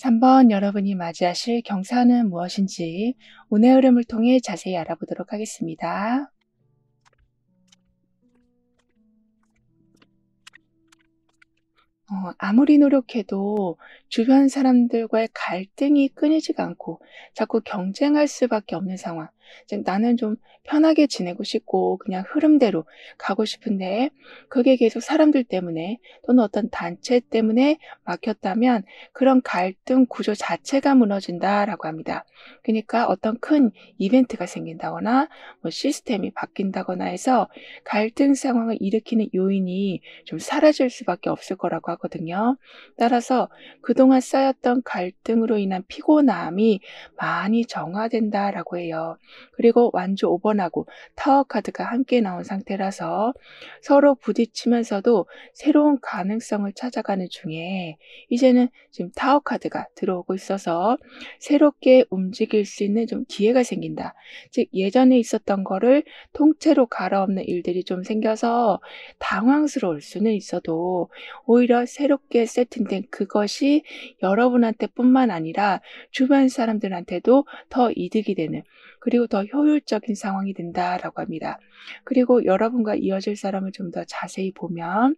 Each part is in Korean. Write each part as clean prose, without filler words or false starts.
3번 여러분이 맞이하실 경사는 무엇인지 운의 흐름을 통해 자세히 알아보도록 하겠습니다. 아무리 노력해도 주변 사람들과의 갈등이 끊이지가 않고 자꾸 경쟁할 수밖에 없는 상황. 즉 나는 좀 편하게 지내고 싶고 그냥 흐름대로 가고 싶은데 그게 계속 사람들 때문에 또는 어떤 단체 때문에 막혔다면 그런 갈등 구조 자체가 무너진다라고 합니다. 그러니까 어떤 큰 이벤트가 생긴다거나 뭐 시스템이 바뀐다거나 해서 갈등 상황을 일으키는 요인이 좀 사라질 수밖에 없을 거라고 하거든요. 따라서 그동안 쌓였던 갈등으로 인한 피곤함이 많이 정화된다라고 해요. 그리고 완주 5번하고 타워 카드가 함께 나온 상태라서 서로 부딪히면서도 새로운 가능성을 찾아가는 중에 이제는 지금 타워 카드가 들어오고 있어서 새롭게 움직일 수 있는 좀 기회가 생긴다. 즉 예전에 있었던 거를 통째로 갈아엎는 일들이 좀 생겨서 당황스러울 수는 있어도 오히려 새롭게 세팅된 그것이 여러분한테뿐만 아니라 주변 사람들한테도 더 이득이 되는 그리고 더 효율적인 상황이 된다라고 합니다. 그리고 여러분과 이어질 사람을 좀 더 자세히 보면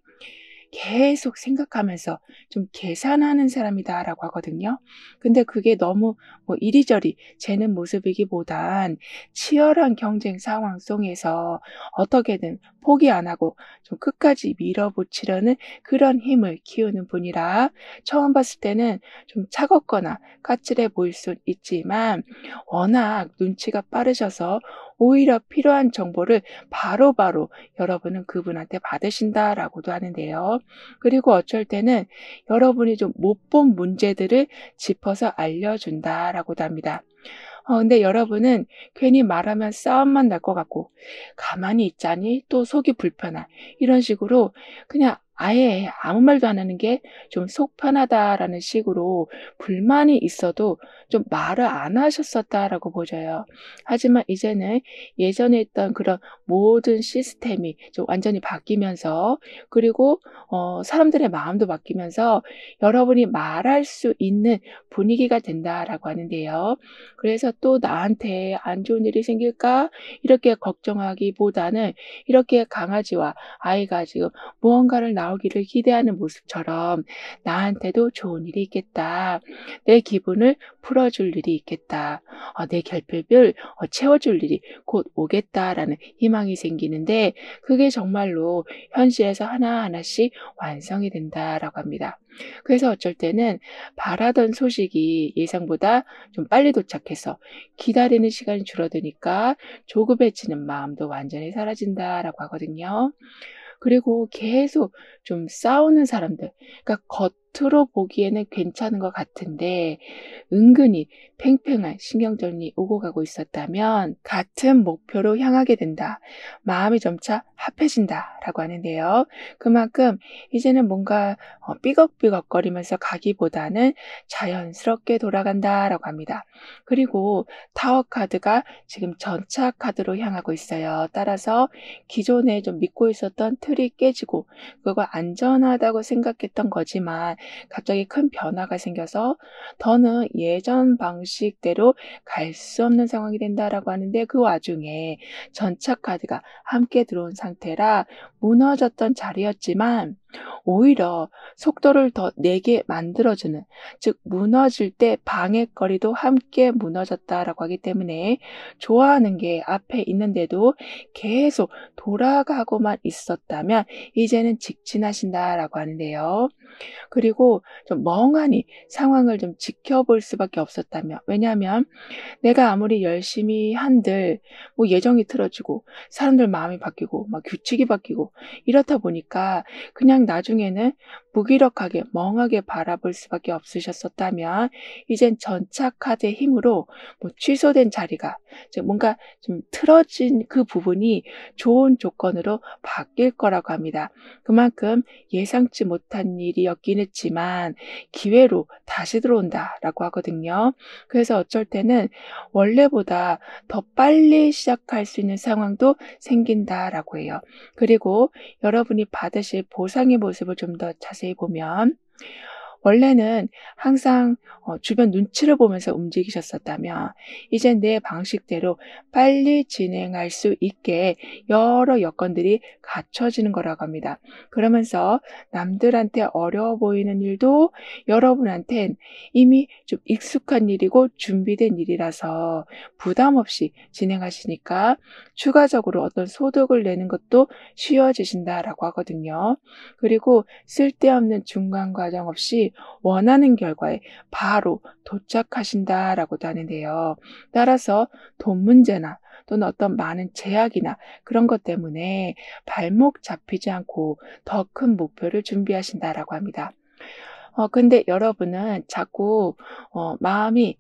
계속 생각하면서 좀 계산하는 사람이다라고 하거든요. 근데 그게 너무 뭐 이리저리 재는 모습이기보단 치열한 경쟁 상황 속에서 어떻게든 포기 안 하고 좀 끝까지 밀어붙이려는 그런 힘을 키우는 분이라 처음 봤을 때는 좀 차갑거나 까칠해 보일 수 있지만 워낙 눈치가 빠르셔서 오히려 필요한 정보를 바로바로 여러분은 그분한테 받으신다라고도 하는데요. 그리고 어쩔 때는 여러분이 좀 못 본 문제들을 짚어서 알려준다라고도 합니다. 근데 여러분은 괜히 말하면 싸움만 날 것 같고 가만히 있자니 또 속이 불편한 이런 식으로 그냥 아예 아무 말도 안 하는 게 좀 속 편하다라는 식으로 불만이 있어도 좀 말을 안 하셨었다라고 보여져요. 하지만 이제는 예전에 있던 그런 모든 시스템이 좀 완전히 바뀌면서 그리고 사람들의 마음도 바뀌면서 여러분이 말할 수 있는 분위기가 된다라고 하는데요. 그래서 또 나한테 안 좋은 일이 생길까? 이렇게 걱정하기보다는 이렇게 강아지와 아이가 지금 무언가를 나오기를 기대하는 모습처럼 나한테도 좋은 일이 있겠다. 내 기분을 풀어줄 일이 있겠다. 내 결핍을 채워줄 일이 곧 오겠다라는 희망이 생기는데 그게 정말로 현실에서 하나하나씩 완성이 된다라고 합니다. 그래서 어쩔 때는 바라던 소식이 예상보다 좀 빨리 도착해서 기다리는 시간이 줄어드니까 조급해지는 마음도 완전히 사라진다라고 하거든요. 그리고 계속 좀 싸우는 사람들, 그러니까 겉으로 보기에는 괜찮은 것 같은데 은근히 팽팽한 신경전이 오고 가고 있었다면 같은 목표로 향하게 된다. 마음이 점차 합해진다라고 하는데요. 그만큼 이제는 뭔가 삐걱삐걱거리면서 가기보다는 자연스럽게 돌아간다라고 합니다. 그리고 타워 카드가 지금 전차 카드로 향하고 있어요. 따라서 기존에 좀 믿고 있었던 틀이 깨지고 그거 안전하다고 생각했던 거지만 갑자기 큰 변화가 생겨서 더는 예전 방식대로 갈 수 없는 상황이 된다라고 하는데 그 와중에 전차 카드가 함께 들어온 상태라 무너졌던 자리였지만 오히려 속도를 더 내게 만들어주는 즉 무너질 때 방해거리도 함께 무너졌다라고 하기 때문에 좋아하는 게 앞에 있는데도 계속 돌아가고만 있었다면 이제는 직진하신다라고 하는데요. 그리고 좀 멍하니 상황을 좀 지켜볼 수밖에 없었다면 왜냐하면 내가 아무리 열심히 한들 뭐 예정이 틀어지고 사람들 마음이 바뀌고 막 규칙이 바뀌고 이렇다 보니까 그냥 나중에는 무기력하게 멍하게 바라볼 수밖에 없으셨었다면 이젠 전차 카드의 힘으로 뭐 취소된 자리가 즉 뭔가 좀 틀어진 그 부분이 좋은 조건으로 바뀔 거라고 합니다. 그만큼 예상치 못한 일이었긴 했지만 기회로 다시 들어온다라고 하거든요. 그래서 어쩔 때는 원래보다 더 빨리 시작할 수 있는 상황도 생긴다라고 해요. 그리고 여러분이 받으실 보상의 모습을 좀 더 자세히 보면 원래는 항상 주변 눈치를 보면서 움직이셨었다면 이제 내 방식대로 빨리 진행할 수 있게 여러 여건들이 갖춰지는 거라고 합니다. 그러면서 남들한테 어려워 보이는 일도 여러분한텐 이미 좀 익숙한 일이고 준비된 일이라서 부담 없이 진행하시니까 추가적으로 어떤 소득을 내는 것도 쉬워지신다라고 하거든요. 그리고 쓸데없는 중간 과정 없이 원하는 결과에 바로 도착하신다라고도 하는데요. 따라서 돈 문제나 또는 어떤 많은 제약이나 그런 것 때문에 발목 잡히지 않고 더 큰 목표를 준비하신다라고 합니다. 근데 여러분은 자꾸 마음이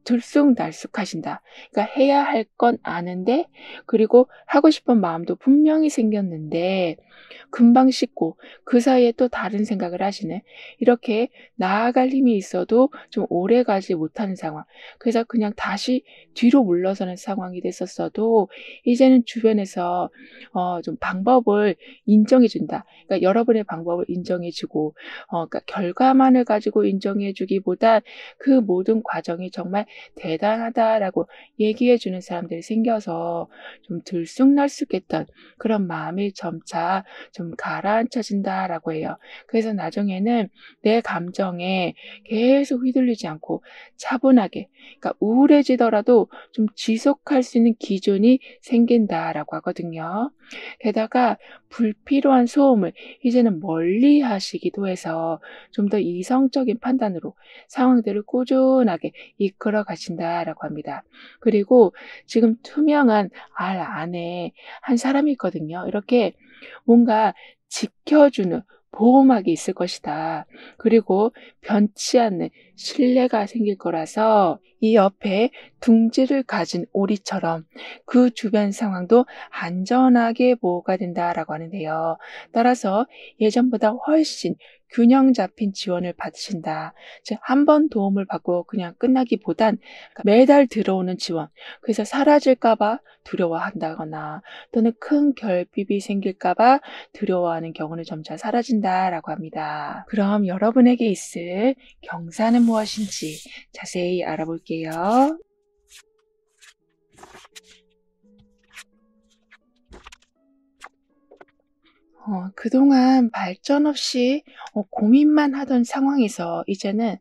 들쑥날쑥하신다. 그러니까 해야 할 건 아는데, 그리고 하고 싶은 마음도 분명히 생겼는데 금방 식고 그 사이에 또 다른 생각을 하시는, 이렇게 나아갈 힘이 있어도 좀 오래가지 못하는 상황. 그래서 그냥 다시 뒤로 물러서는 상황이 됐었어도 이제는 주변에서 좀 방법을 인정해 준다. 그러니까 여러분의 방법을 인정해 주고 그러니까 결과만을 가지고 인정해 주기보다 그 모든 과정이 정말 대단하다라고 얘기해 주는 사람들이 생겨서 좀 들쑥날쑥했던 그런 마음이 점차 좀 가라앉혀진다라고 해요. 그래서 나중에는 내 감정에 계속 휘둘리지 않고 차분하게, 그러니까 우울해지더라도 좀 지속할 수 있는 기준이 생긴다라고 하거든요. 게다가 불필요한 소음을 이제는 멀리 하시기도 해서 좀 더 이성적인 판단으로 상황들을 꾸준하게 이끌어 가신다라고 합니다. 그리고 지금 투명한 알 안에 한 사람이 있거든요. 이렇게 뭔가 지켜주는 보호막이 있을 것이다. 그리고 변치 않는 신뢰가 생길 거라서 이 옆에 둥지를 가진 오리처럼 그 주변 상황도 안전하게 보호가 된다라고 하는데요. 따라서 예전보다 훨씬 균형 잡힌 지원을 받으신다. 즉, 한 번 도움을 받고 그냥 끝나기보단 매달 들어오는 지원, 그래서 사라질까 봐 두려워한다거나 또는 큰 결핍이 생길까 봐 두려워하는 경우는 점차 사라진다라고 합니다. 그럼 여러분에게 있을 경사는 무엇인지 자세히 알아볼게요. 그동안 발전 없이 고민만 하던 상황에서 이제는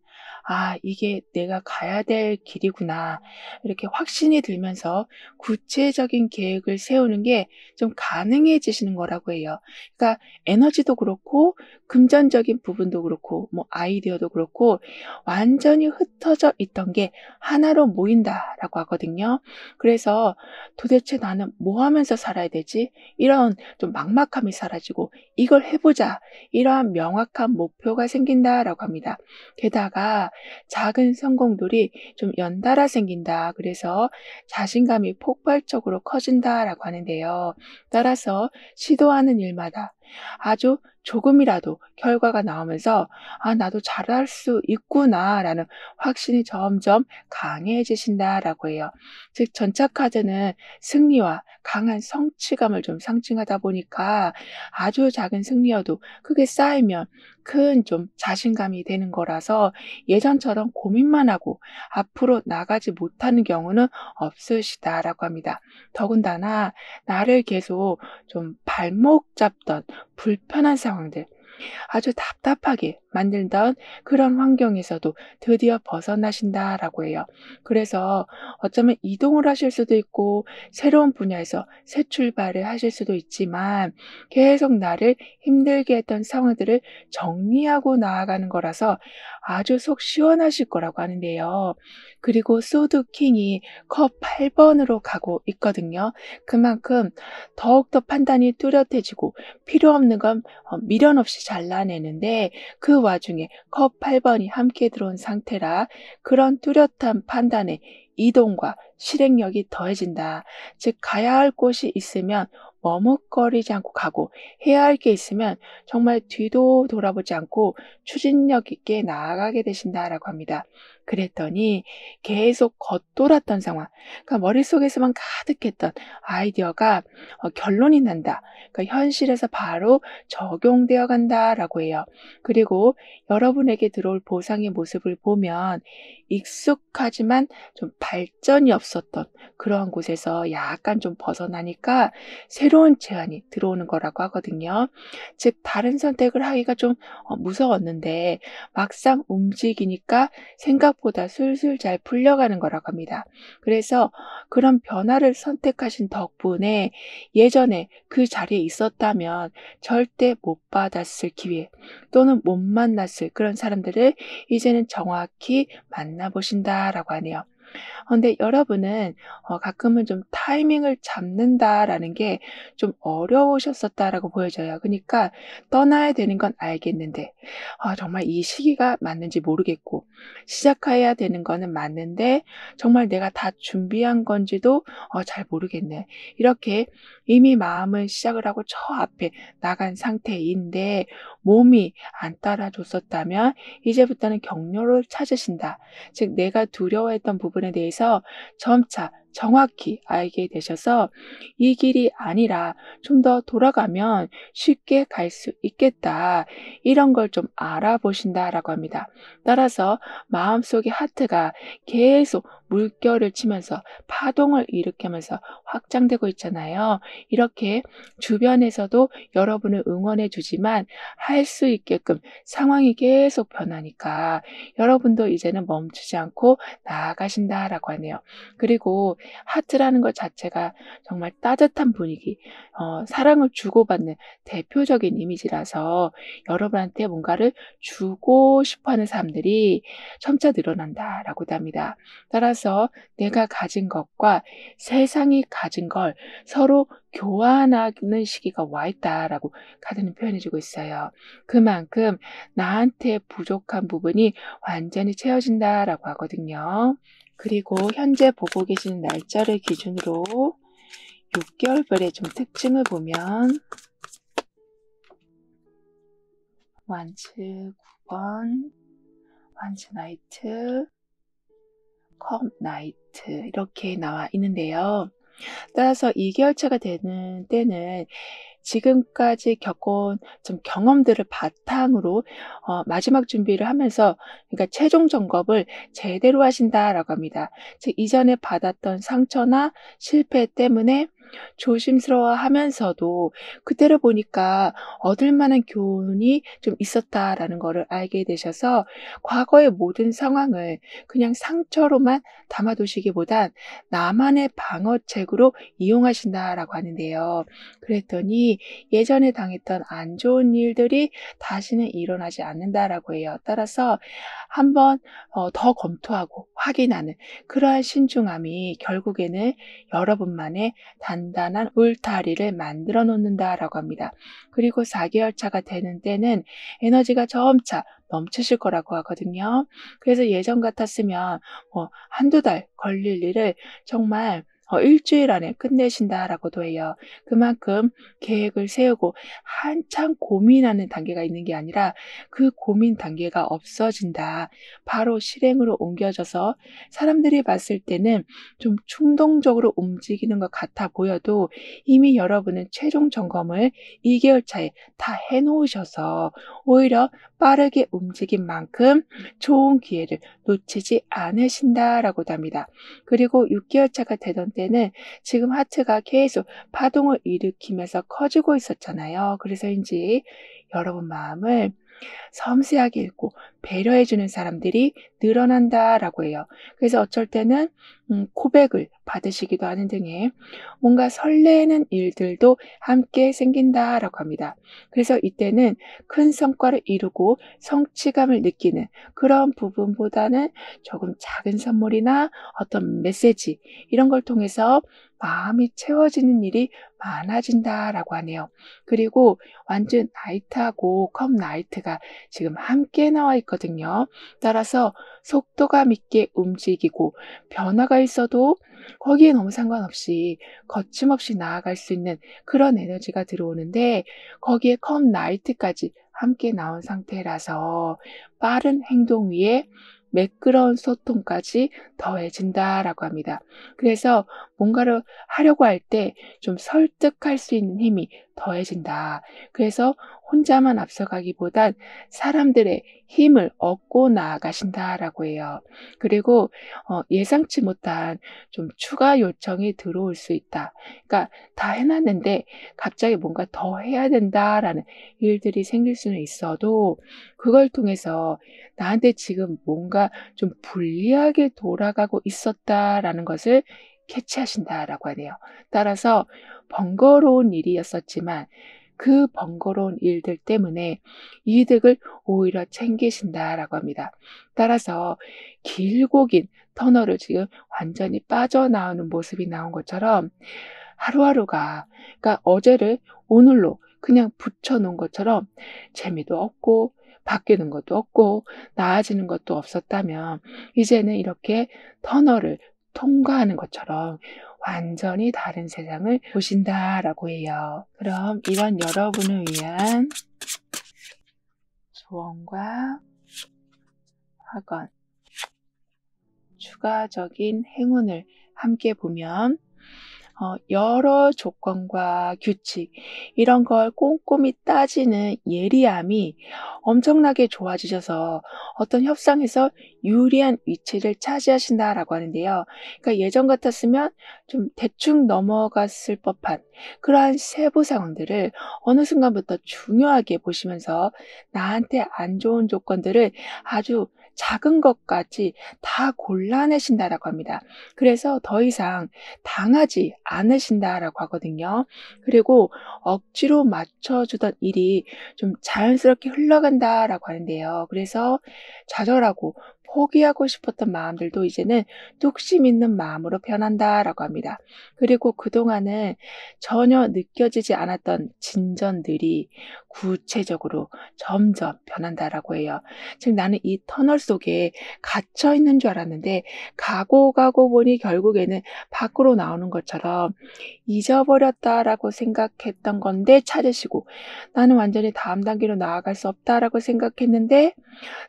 '아, 이게 내가 가야 될 길이구나.' 이렇게 확신이 들면서 구체적인 계획을 세우는 게 좀 가능해지시는 거라고 해요. 그러니까 에너지도 그렇고 금전적인 부분도 그렇고 뭐 아이디어도 그렇고 완전히 흩어져 있던 게 하나로 모인다라고 하거든요. 그래서 '도대체 나는 뭐 하면서 살아야 되지?' 이런 좀 막막함이 사라지고 '이걸 해 보자.' 이러한 명확한 목표가 생긴다라고 합니다. 게다가 작은 성공들이 좀 연달아 생긴다. 그래서 자신감이 폭발적으로 커진다라고 하는데요. 따라서 시도하는 일마다 아주 조금이라도 결과가 나오면서 '아, 나도 잘할 수 있구나.'라는 확신이 점점 강해지신다라고 해요. 즉, 전차 카드는 승리와 강한 성취감을 좀 상징하다 보니까 아주 작은 승리여도 크게 쌓이면 큰 좀 자신감이 되는 거라서 예전처럼 고민만 하고 앞으로 나가지 못하는 경우는 없으시다라고 합니다. 더군다나 나를 계속 좀 발목 잡던 불편한 상황들, 아주 답답하게 만들던 그런 환경에서도 드디어 벗어나신다라고 해요. 그래서 어쩌면 이동을 하실 수도 있고 새로운 분야에서 새 출발을 하실 수도 있지만 계속 나를 힘들게 했던 상황들을 정리하고 나아가는 거라서 아주 속 시원하실 거라고 하는데요. 그리고 소드 킹이 컵 8번으로 가고 있거든요. 그만큼 더욱더 판단이 뚜렷해지고 필요 없는 건 미련 없이 잘라내는데, 그 와중에 컵 8번이 함께 들어온 상태라 그런 뚜렷한 판단에 이동과 실행력이 더해진다. 즉, 가야 할 곳이 있으면 머뭇거리지 않고 가고, 해야 할 게 있으면 정말 뒤도 돌아보지 않고 추진력 있게 나아가게 되신다라고 합니다. 그랬더니 계속 겉돌았던 상황, 그러니까 머릿속에서만 가득했던 아이디어가 결론이 난다. 그러니까 현실에서 바로 적용되어 간다라고 해요. 그리고 여러분에게 들어올 보상의 모습을 보면 익숙하지만 좀 발전이 없었던 그러한 곳에서 약간 좀 벗어나니까 새로운 제안이 들어오는 거라고 하거든요. 즉 다른 선택을 하기가 좀 무서웠는데 막상 움직이니까 생각보다 술술 잘 풀려가는 거라고 합니다. 그래서 그런 변화를 선택하신 덕분에 예전에 그 자리에 있었다면 절대 못 받았을 기회 또는 못 만났을 그런 사람들을 이제는 정확히 만나보신다라고 하네요. 근데 여러분은 가끔은 좀 타이밍을 잡는다라는 게 좀 어려우셨었다라고 보여져요. 그니까 떠나야 되는 건 알겠는데 정말 이 시기가 맞는지 모르겠고 시작해야 되는 거는 맞는데 정말 내가 다 준비한 건지도 잘 모르겠네. 이렇게 이미 마음을 시작을 하고 저 앞에 나간 상태인데 몸이 안 따라줬었다면 이제부터는 격려를 찾으신다. 즉 내가 두려워했던 부분에 대해서 점차 정확히 알게 되셔서 이 길이 아니라 좀 더 돌아가면 쉽게 갈 수 있겠다. 이런 걸 좀 알아보신다라고 합니다. 따라서 마음속의 하트가 계속 물결을 치면서 파동을 일으키면서 확장되고 있잖아요. 이렇게 주변에서도 여러분을 응원해 주지만 할 수 있게끔 상황이 계속 변하니까 여러분도 이제는 멈추지 않고 나아가신다라고 하네요. 그리고 하트라는 것 자체가 정말 따뜻한 분위기, 사랑을 주고받는 대표적인 이미지라서 여러분한테 뭔가를 주고 싶어 하는 사람들이 점차 늘어난다라고도 합니다. 따라서 내가 가진 것과 세상이 가진 걸 서로 교환하는 시기가 와 있다라고 카드는 표현해 주고 있어요. 그만큼 나한테 부족한 부분이 완전히 채워진다라고 하거든요. 그리고 현재 보고 계시는 날짜를 기준으로 6개월별의 좀 특징을 보면 완츠 9번, 완츠 나이트, 컵 나이트 이렇게 나와 있는데요. 따라서 2개월차가 되는 때는 지금까지 겪어온 좀 경험들을 바탕으로 마지막 준비를 하면서 그러니까 최종 점검을 제대로 하신다라고 합니다. 즉 이전에 받았던 상처나 실패 때문에 조심스러워하면서도 그때를 보니까 얻을 만한 교훈이 좀 있었다라는 거를 알게 되셔서 과거의 모든 상황을 그냥 상처로만 담아두시기보단 나만의 방어책으로 이용하신다라고 하는데요. 그랬더니 예전에 당했던 안 좋은 일들이 다시는 일어나지 않는다라고 해요. 따라서 한번 더 검토하고 확인하는 그러한 신중함이 결국에는 여러분만의 단단한 울타리를 만들어 놓는다라고 합니다. 그리고 4개월 차가 되는 때는 에너지가 점차 넘치실 거라고 하거든요. 그래서 예전 같았으면 한두 달 걸릴 일을 정말 일주일 안에 끝내신다라고도 해요. 그만큼 계획을 세우고 한참 고민하는 단계가 있는 게 아니라 그 고민 단계가 없어진다. 바로 실행으로 옮겨져서 사람들이 봤을 때는 좀 충동적으로 움직이는 것 같아 보여도 이미 여러분은 최종 점검을 2개월 차에 다 해놓으셔서 오히려 빠르게 움직인 만큼 좋은 기회를 놓치지 않으신다라고도 합니다. 그리고 6개월 차가 되던 때는 지금 하트가 계속 파동을 일으키면서 커지고 있었잖아요. 그래서인지 여러분 마음을 섬세하게 읽고 배려해주는 사람들이 늘어난다라고 해요. 그래서 어쩔 때는 고백을 받으시기도 하는 등의 뭔가 설레는 일들도 함께 생긴다라고 합니다. 그래서 이때는 큰 성과를 이루고 성취감을 느끼는 그런 부분보다는 조금 작은 선물이나 어떤 메시지 이런 걸 통해서 마음이 채워지는 일이 많아진다라고 하네요. 그리고 완전 나이트하고 컵 나이트가 지금 함께 나와 있거든요. 따라서 속도감 있게 움직이고 변화가 있어도 거기에 너무 상관없이 거침없이 나아갈 수 있는 그런 에너지가 들어오는데 거기에 컵 나이트까지 함께 나온 상태라서 빠른 행동 위에 매끄러운 소통까지 더해진다라고 합니다. 그래서 뭔가를 하려고 할 때 좀 설득할 수 있는 힘이 더해진다. 그래서 혼자만 앞서가기보단 사람들의 힘을 얻고 나아가신다라고 해요. 그리고 예상치 못한 좀 추가 요청이 들어올 수 있다. 그러니까 다 해놨는데 갑자기 뭔가 더 해야 된다라는 일들이 생길 수는 있어도 그걸 통해서 나한테 지금 뭔가 좀 불리하게 돌아가고 있었다라는 것을 캐치하신다라고 하네요. 따라서 번거로운 일이었었지만 그 번거로운 일들 때문에 이득을 오히려 챙기신다라고 합니다. 따라서 길고 긴 터널을 지금 완전히 빠져나오는 모습이 나온 것처럼 하루하루가, 그러니까 어제를 오늘로 그냥 붙여놓은 것처럼 재미도 없고 바뀌는 것도 없고 나아지는 것도 없었다면 이제는 이렇게 터널을 통과하는 것처럼 완전히 다른 세상을 보신다라고 해요. 그럼 이런 여러분을 위한 조언과 확언, 추가적인 행운을 함께 보면 여러 조건과 규칙 이런 걸 꼼꼼히 따지는 예리함이 엄청나게 좋아지셔서 어떤 협상에서 유리한 위치를 차지하신다라고 하는데요. 그러니까 예전 같았으면 좀 대충 넘어갔을 법한 그러한 세부 상황들을 어느 순간부터 중요하게 보시면서 나한테 안 좋은 조건들을 아주 작은 것까지 다 골라내신다라고 합니다. 그래서 더 이상 당하지 않으신다라고 하거든요. 그리고 억지로 맞춰주던 일이 좀 자연스럽게 흘러간다라고 하는데요. 그래서 좌절하고 포기하고 싶었던 마음들도 이제는 뚝심 있는 마음으로 변한다라고 합니다. 그리고 그동안은 전혀 느껴지지 않았던 진전들이 구체적으로 점점 변한다라고 해요. 즉 나는 이 터널 속에 갇혀 있는 줄 알았는데 가고 보니 결국에는 밖으로 나오는 것처럼 잊어버렸다라고 생각했던 건데 찾으시고 나는 완전히 다음 단계로 나아갈 수 없다라고 생각했는데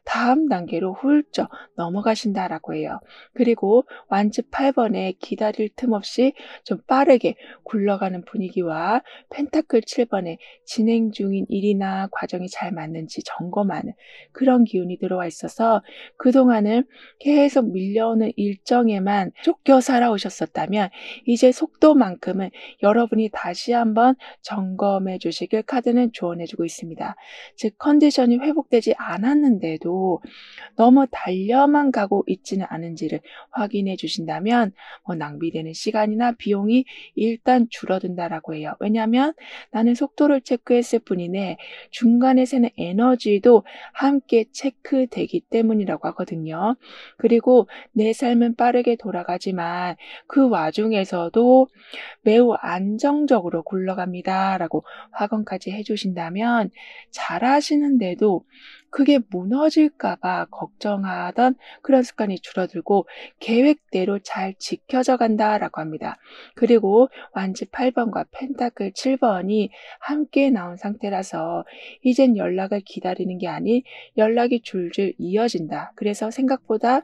다음 단계로 훌쩍 넘어가신다라고 해요. 그리고 완즈 8번에 기다릴 틈 없이 좀 빠르게 굴러가는 분위기와 펜타클 7번에 진행 중인 일이나 과정이 잘 맞는지 점검하는 그런 기운이 들어와 있어서 그동안은 계속 밀려오는 일정에만 쫓겨 살아오셨었다면 이제 속도만큼은 여러분이 다시 한번 점검해 주시길 카드는 조언해 주고 있습니다. 즉 컨디션이 회복되지 않았는데도 너무 달려만 가고 있지는 않은지를 확인해 주신다면 낭비되는 시간이나 비용이 일단 줄어든다라고 해요. 왜냐하면 나는 속도를 체크했을 뿐이네 중간에 새는 에너지도 함께 체크되기 때문이라고 하거든요. 그리고 내 삶은 빠르게 돌아가지만 그 와중에서도 매우 안정적으로 굴러갑니다라고 확언까지 해주신다면 잘하시는데도 그게 무너질까 봐 걱정하던 그런 습관이 줄어들고 계획대로 잘 지켜져 간다라고 합니다. 그리고 완즈 8번과 펜타클 7번이 함께 나온 상태라서 이젠 연락을 기다리는 게 아닌 연락이 줄줄 이어진다. 그래서 생각보다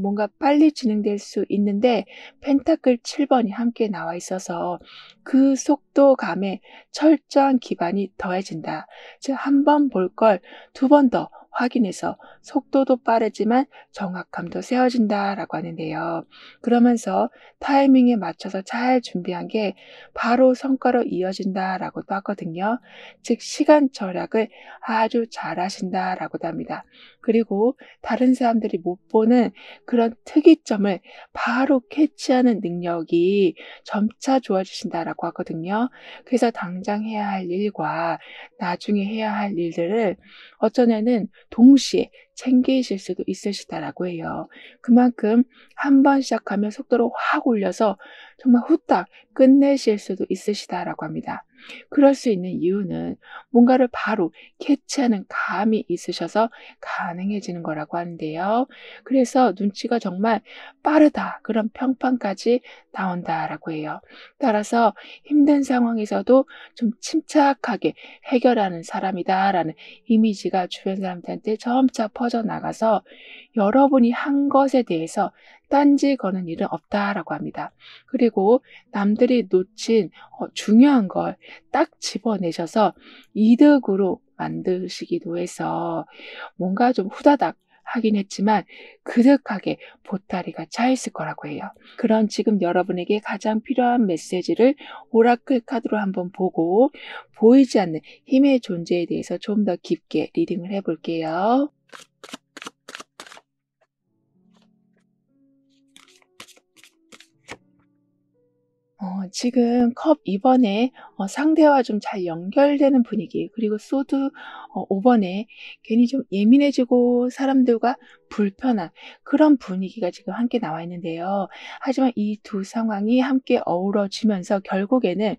뭔가 빨리 진행될 수 있는데 펜타클 7번이 함께 나와 있어서 그 속도감에 철저한 기반이 더해진다. 즉 한 번 볼 걸 두 번 더 확인해서 속도도 빠르지만 정확함도 세워진다라고 하는데요. 그러면서 타이밍에 맞춰서 잘 준비한 게 바로 성과로 이어진다라고도 하거든요. 즉 시간 절약을 아주 잘하신다라고도 합니다. 그리고 다른 사람들이 못 보는 그런 특이점을 바로 캐치하는 능력이 점차 좋아지신다라고 하거든요. 그래서 당장 해야 할 일과 나중에 해야 할 일들을 어쩌면은 동시에 챙기실 수도 있으시다라고 해요. 그만큼 한 번 시작하면 속도를 확 올려서 정말 후딱 끝내실 수도 있으시다라고 합니다. 그럴 수 있는 이유는 뭔가를 바로 캐치하는 감이 있으셔서 가능해지는 거라고 하는데요. 그래서 눈치가 정말 빠르다, 그런 평판까지 나온다라고 해요. 따라서 힘든 상황에서도 좀 침착하게 해결하는 사람이다라는 이미지가 주변 사람들한테 점차 퍼져나가서 여러분이 한 것에 대해서 딴지 거는 일은 없다라고 합니다. 그리고 남들이 놓친 중요한 걸 딱 집어내셔서 이득으로 만드시기도 해서 뭔가 좀 후다닥 하긴 했지만 그득하게 보따리가 차 있을 거라고 해요. 그런 지금 여러분에게 가장 필요한 메시지를 오라클 카드로 한번 보고 보이지 않는 힘의 존재에 대해서 좀 더 깊게 리딩을 해볼게요. 지금 컵 2번에 상대와 좀 잘 연결되는 분위기, 그리고 소드 5번에 괜히 좀 예민해지고 사람들과 불편한 그런 분위기가 지금 함께 나와 있는데요. 하지만 이 두 상황이 함께 어우러지면서 결국에는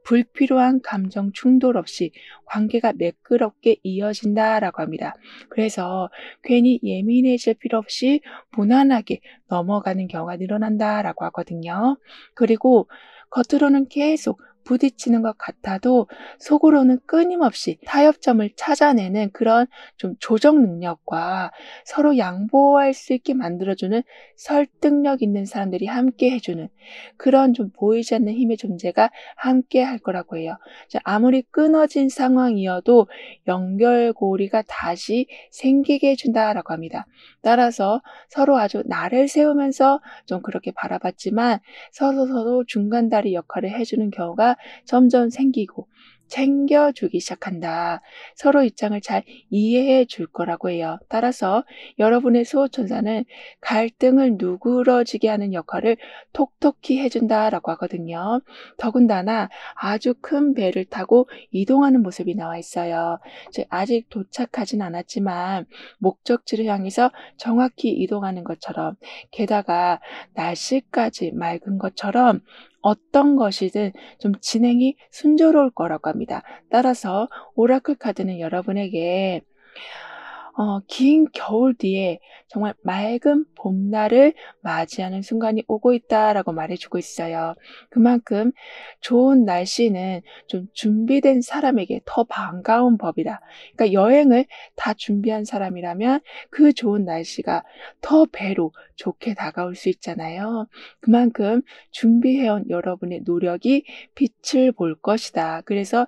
불필요한 감정 충돌 없이 관계가 매끄럽게 이어진다라고 합니다. 그래서 괜히 예민해질 필요 없이 무난하게 넘어가는 경우가 늘어난다라고 하거든요. 그리고 겉으로는 계속 부딪히는 것 같아도 속으로는 끊임없이 타협점을 찾아내는 그런 좀 조정 능력과 서로 양보할 수 있게 만들어주는 설득력 있는 사람들이 함께 해주는 그런 좀 보이지 않는 힘의 존재가 함께 할 거라고 해요. 아무리 끊어진 상황이어도 연결고리가 다시 생기게 해준다라고 합니다. 따라서 서로 아주 나를 세우면서 좀 그렇게 바라봤지만 서로 중간다리 역할을 해주는 경우가 점점 생기고 챙겨주기 시작한다. 서로 입장을 잘 이해해 줄 거라고 해요. 따라서 여러분의 수호천사는 갈등을 누그러지게 하는 역할을 톡톡히 해준다라고 하거든요. 더군다나 아주 큰 배를 타고 이동하는 모습이 나와 있어요. 아직 도착하진 않았지만 목적지를 향해서 정확히 이동하는 것처럼, 게다가 날씨까지 맑은 것처럼 어떤 것이든 좀 진행이 순조로울 거라고 합니다. 따라서 오라클 카드는 여러분에게 긴 겨울 뒤에 정말 맑은 봄날을 맞이하는 순간이 오고 있다라고 말해주고 있어요. 그만큼 좋은 날씨는 좀 준비된 사람에게 더 반가운 법이다. 그러니까 여행을 다 준비한 사람이라면 그 좋은 날씨가 더 배로 좋게 다가올 수 있잖아요. 그만큼 준비해온 여러분의 노력이 빛을 볼 것이다. 그래서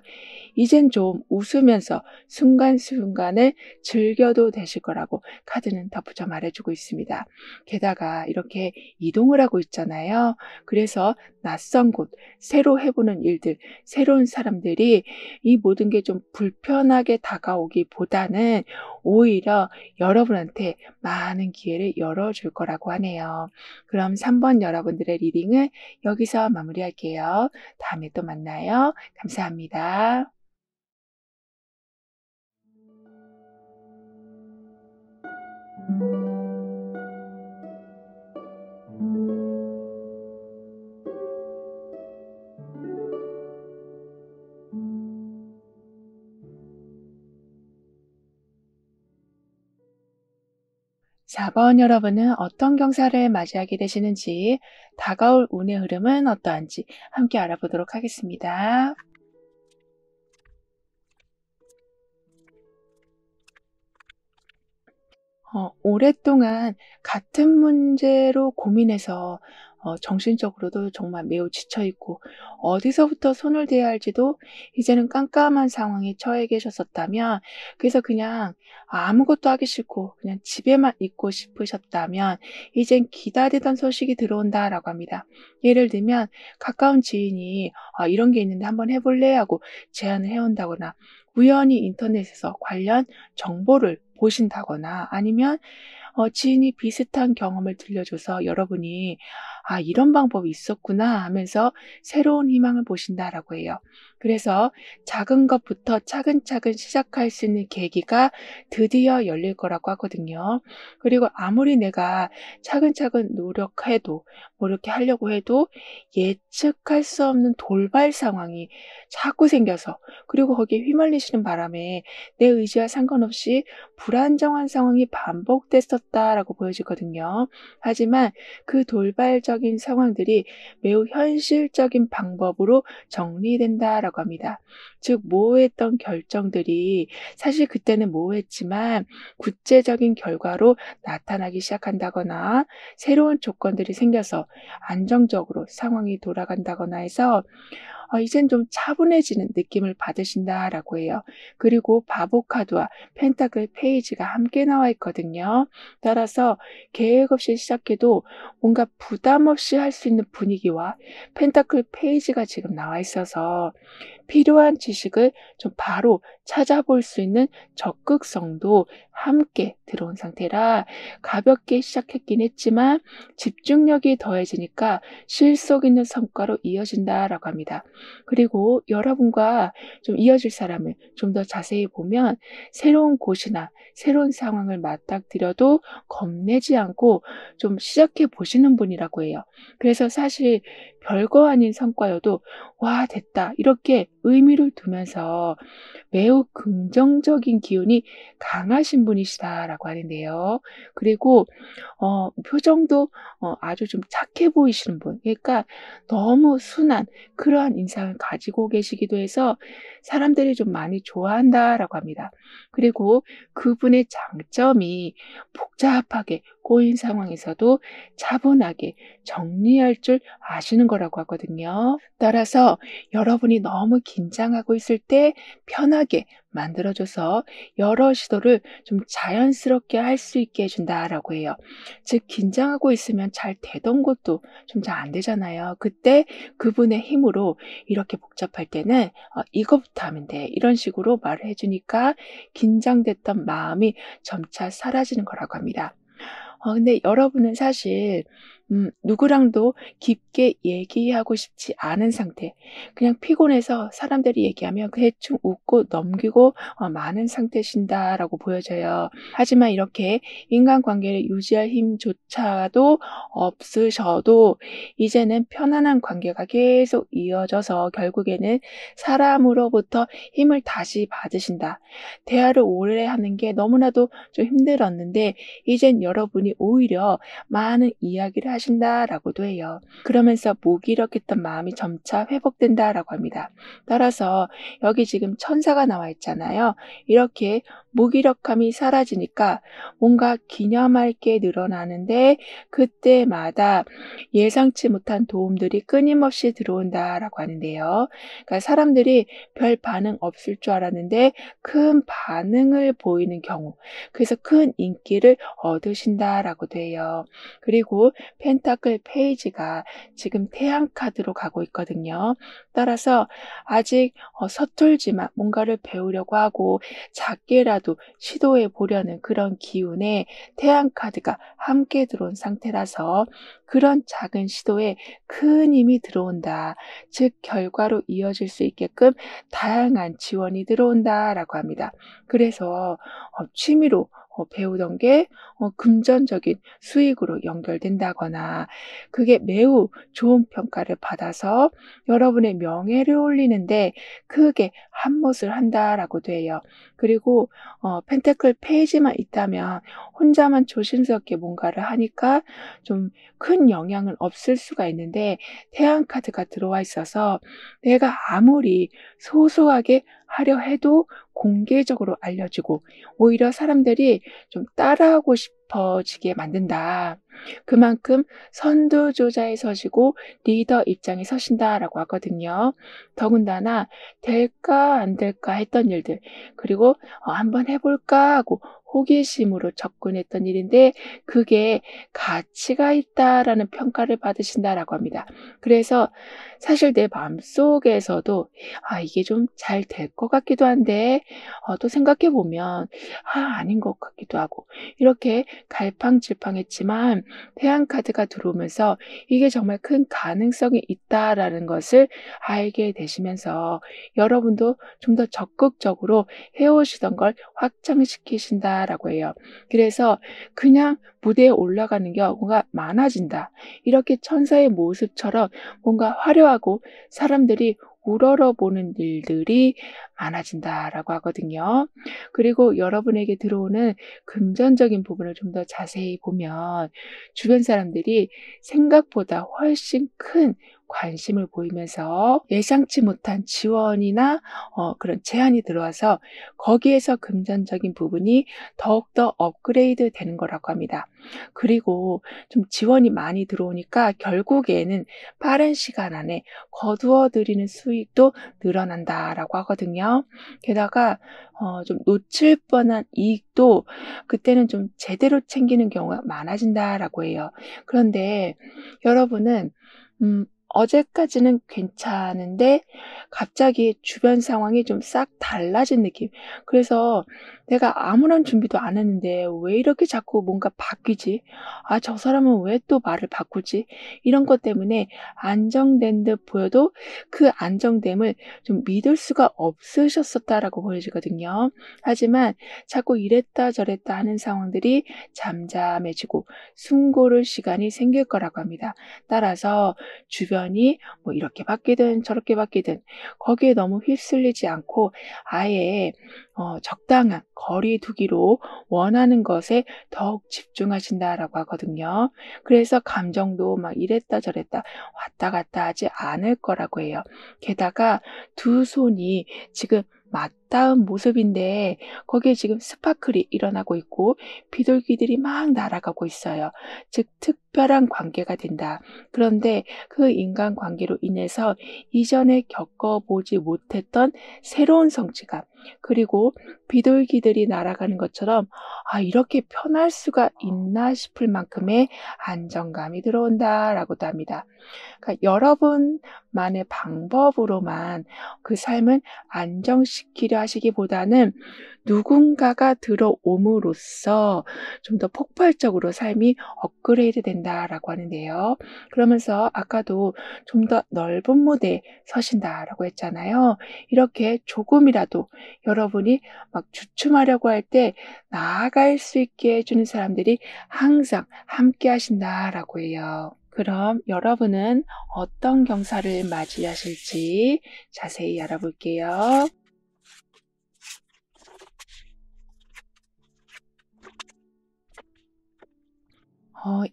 이젠 좀 웃으면서 순간순간을 즐겨도 되실 거라고 카드는 덧붙여 말해주고 있습니다. 게다가 이렇게 이동을 하고 있잖아요. 그래서 낯선 곳, 새로 해보는 일들, 새로운 사람들이 이 모든 게 좀 불편하게 다가오기보다는 오히려 여러분한테 많은 기회를 열어줄 거라고 하네요. 그럼 3번 여러분들의 리딩을 여기서 마무리할게요. 다음에 또 만나요. 감사합니다. 4번 여러분은 어떤 경사를 맞이하게 되시는지, 다가올 운의 흐름은 어떠한지 함께 알아보도록 하겠습니다. 오랫동안 같은 문제로 고민해서 정신적으로도 정말 매우 지쳐 있고 어디서부터 손을 대야 할지도 이제는 깜깜한 상황에 처해 계셨었다면, 그래서 그냥 아무것도 하기 싫고 그냥 집에만 있고 싶으셨다면 이젠 기다리던 소식이 들어온다라고 합니다. 예를 들면 가까운 지인이 이런 게 있는데 한번 해볼래? 하고 제안을 해온다거나, 우연히 인터넷에서 관련 정보를 보신다거나, 아니면 지인이 비슷한 경험을 들려줘서 여러분이 '아 이런 방법이 있었구나.' 하면서 새로운 희망을 보신다라고 해요. 그래서 작은 것부터 차근차근 시작할 수 있는 계기가 드디어 열릴 거라고 하거든요. 그리고 아무리 내가 차근차근 노력해도 뭐 이렇게 하려고 해도 예측할 수 없는 돌발 상황이 자꾸 생겨서, 그리고 거기에 휘말리시는 바람에 내 의지와 상관없이 불안정한 상황이 반복됐었다라고 보여지거든요. 하지만 그 돌발적인 상황들이 매우 현실적인 방법으로 정리된다라고 합니다. 즉 모호했던 결정들이 사실 그때는 모호했지만 구체적인 결과로 나타나기 시작한다거나, 새로운 조건들이 생겨서 안정적으로 상황이 돌아간다거나 해서 이젠 좀 차분해지는 느낌을 받으신다라고 해요. 그리고 바보 카드와 펜타클 페이지가 함께 나와 있거든요. 따라서 계획 없이 시작해도 뭔가 부담 없이 할 수 있는 분위기와 펜타클 페이지가 지금 나와 있어서 필요한 지식을 좀 바로 찾아볼 수 있는 적극성도 함께 들어온 상태라 가볍게 시작했긴 했지만 집중력이 더해지니까 실속 있는 성과로 이어진다라고 합니다. 그리고 여러분과 좀 이어질 사람을 좀 더 자세히 보면 새로운 곳이나 새로운 상황을 맞닥뜨려도 겁내지 않고 좀 시작해 보시는 분이라고 해요. 그래서 사실 별거 아닌 성과여도 '와 됐다.' 이렇게 의미를 두면서 매우 긍정적인 기운이 강하신 분이시다라고 하는데요. 그리고 표정도 아주 좀 착해 보이시는 분, 그러니까 너무 순한 그러한 인상을 가지고 계시기도 해서 사람들이 좀 많이 좋아한다라고 합니다. 그리고 그분의 장점이 복잡하게 꼬인 상황에서도 차분하게 정리할 줄 아시는 거라고 하거든요. 따라서 여러분이 너무 긴장하고 있을 때 편하게 만들어줘서 여러 시도를 좀 자연스럽게 할 수 있게 해준다라고 해요. 즉 긴장하고 있으면 잘 되던 것도 좀 잘 안 되잖아요. 그때 그분의 힘으로 이렇게 복잡할 때는 이거부터 하면 돼, 이런 식으로 말을 해주니까 긴장됐던 마음이 점차 사라지는 거라고 합니다. 근데 여러분은 사실 누구랑도 깊게 얘기하고 싶지 않은 상태, 그냥 피곤해서 사람들이 얘기하면 그 대충 웃고 넘기고 마는 상태신다라고 보여져요. 하지만 이렇게 인간관계를 유지할 힘조차도 없으셔도 이제는 편안한 관계가 계속 이어져서 결국에는 사람으로부터 힘을 다시 받으신다. 대화를 오래 하는 게 너무나도 좀 힘들었는데 이젠 여러분이 오히려 많은 이야기를 하신다라고도 해요. 그러면서 무기력했던 마음이 점차 회복된다라고 합니다. 따라서 여기 지금 천사가 나와 있잖아요. 이렇게 무기력함이 사라지니까 뭔가 기념할 게 늘어나는데 그때마다 예상치 못한 도움들이 끊임없이 들어온다라고 하는데요. 그러니까 사람들이 별 반응 없을 줄 알았는데 큰 반응을 보이는 경우, 그래서 큰 인기를 얻으신다라고도 해요. 그리고 펜타클 페이지가 지금 태양 카드로 가고 있거든요. 따라서 아직 서툴지만 뭔가를 배우려고 하고 작게라도 시도해 보려는 그런 기운에 태양 카드가 함께 들어온 상태라서 그런 작은 시도에 큰 힘이 들어온다. 즉 결과로 이어질 수 있게끔 다양한 지원이 들어온다라고 합니다. 그래서 취미로 배우던 게 금전적인 수익으로 연결된다거나, 그게 매우 좋은 평가를 받아서 여러분의 명예를 올리는데 크게 한몫을 한다라고도 해요. 그리고 펜테클 페이지만 있다면 혼자만 조심스럽게 뭔가를 하니까 좀 큰 영향은 없을 수가 있는데 태양 카드가 들어와 있어서 내가 아무리 소소하게 하려 해도 공개적으로 알려지고 오히려 사람들이 좀 따라하고 싶어지게 만든다. 그만큼 선두주자에 서시고 리더 입장에 서신다라고 하거든요. 더군다나 될까 안 될까 했던 일들, 그리고 한번 해볼까 하고 호기심으로 접근했던 일인데 그게 가치가 있다라는 평가를 받으신다라고 합니다. 그래서 사실 내 마음속에서도 이게 좀 잘 될 것 같기도 한데 또 생각해 보면 아닌 것 같기도 하고, 이렇게 갈팡질팡했지만 태양 카드가 들어오면서 이게 정말 큰 가능성이 있다라는 것을 알게 되시면서 여러분도 좀 더 적극적으로 해오시던 걸 확장시키신다라고 해요. 그래서 그냥 무대에 올라가는 경우가 많아진다. 이렇게 천사의 모습처럼 뭔가 화려하고 사람들이 우러러보는 일들이 많아진다라고 하거든요. 그리고 여러분에게 들어오는 금전적인 부분을 좀 더 자세히 보면 주변 사람들이 생각보다 훨씬 큰 관심을 보이면서 예상치 못한 지원이나 그런 제안이 들어와서 거기에서 금전적인 부분이 더욱더 업그레이드 되는 거라고 합니다. 그리고 좀 지원이 많이 들어오니까 결국에는 빠른 시간 안에 거두어 들이는 수익도 늘어난다라고 하거든요. 게다가 좀 놓칠 뻔한 이익도 그때는 좀 제대로 챙기는 경우가 많아진다라고 해요. 그런데 여러분은 어제까지는 괜찮은데 갑자기 주변 상황이 좀 싹 달라진 느낌. 그래서 '내가 아무런 준비도 안 했는데 왜 이렇게 자꾸 뭔가 바뀌지? 아 저 사람은 왜 또 말을 바꾸지?' 이런 것 때문에 안정된 듯 보여도 그 안정됨을 좀 믿을 수가 없으셨었다라고 보여지거든요. 하지만 자꾸 이랬다 저랬다 하는 상황들이 잠잠해지고 숨 고를 시간이 생길 거라고 합니다. 따라서 주변이 뭐 이렇게 바뀌든 저렇게 바뀌든 거기에 너무 휩쓸리지 않고 아예 적당한 거리 두기로 원하는 것에 더욱 집중하신다라고 하거든요. 그래서 감정도 막 이랬다 저랬다 왔다 갔다 하지 않을 거라고 해요. 게다가 두 손이 지금 맞닿은 모습인데 거기에 지금 스파클이 일어나고 있고 비둘기들이 막 날아가고 있어요. 즉 특별한 관계가 된다. 그런데 그 인간관계로 인해서 이전에 겪어보지 못했던 새로운 성취감, 그리고 비둘기들이 날아가는 것처럼 '아 이렇게 편할 수가 있나?' 싶을 만큼의 안정감이 들어온다라고도 합니다. 그러니까 여러분만의 방법으로만 그 삶을 안정시키려 하시기보다는 누군가가 들어옴으로써 좀 더 폭발적으로 삶이 업그레이드 된다라고 하는데요. 그러면서 아까도 좀 더 넓은 무대에 서신다라고 했잖아요. 이렇게 조금이라도 여러분이 막 주춤하려고 할 때 나아갈 수 있게 해 주는 사람들이 항상 함께 하신다라고 해요. 그럼 여러분은 어떤 경사를 맞이하실지 자세히 알아볼게요.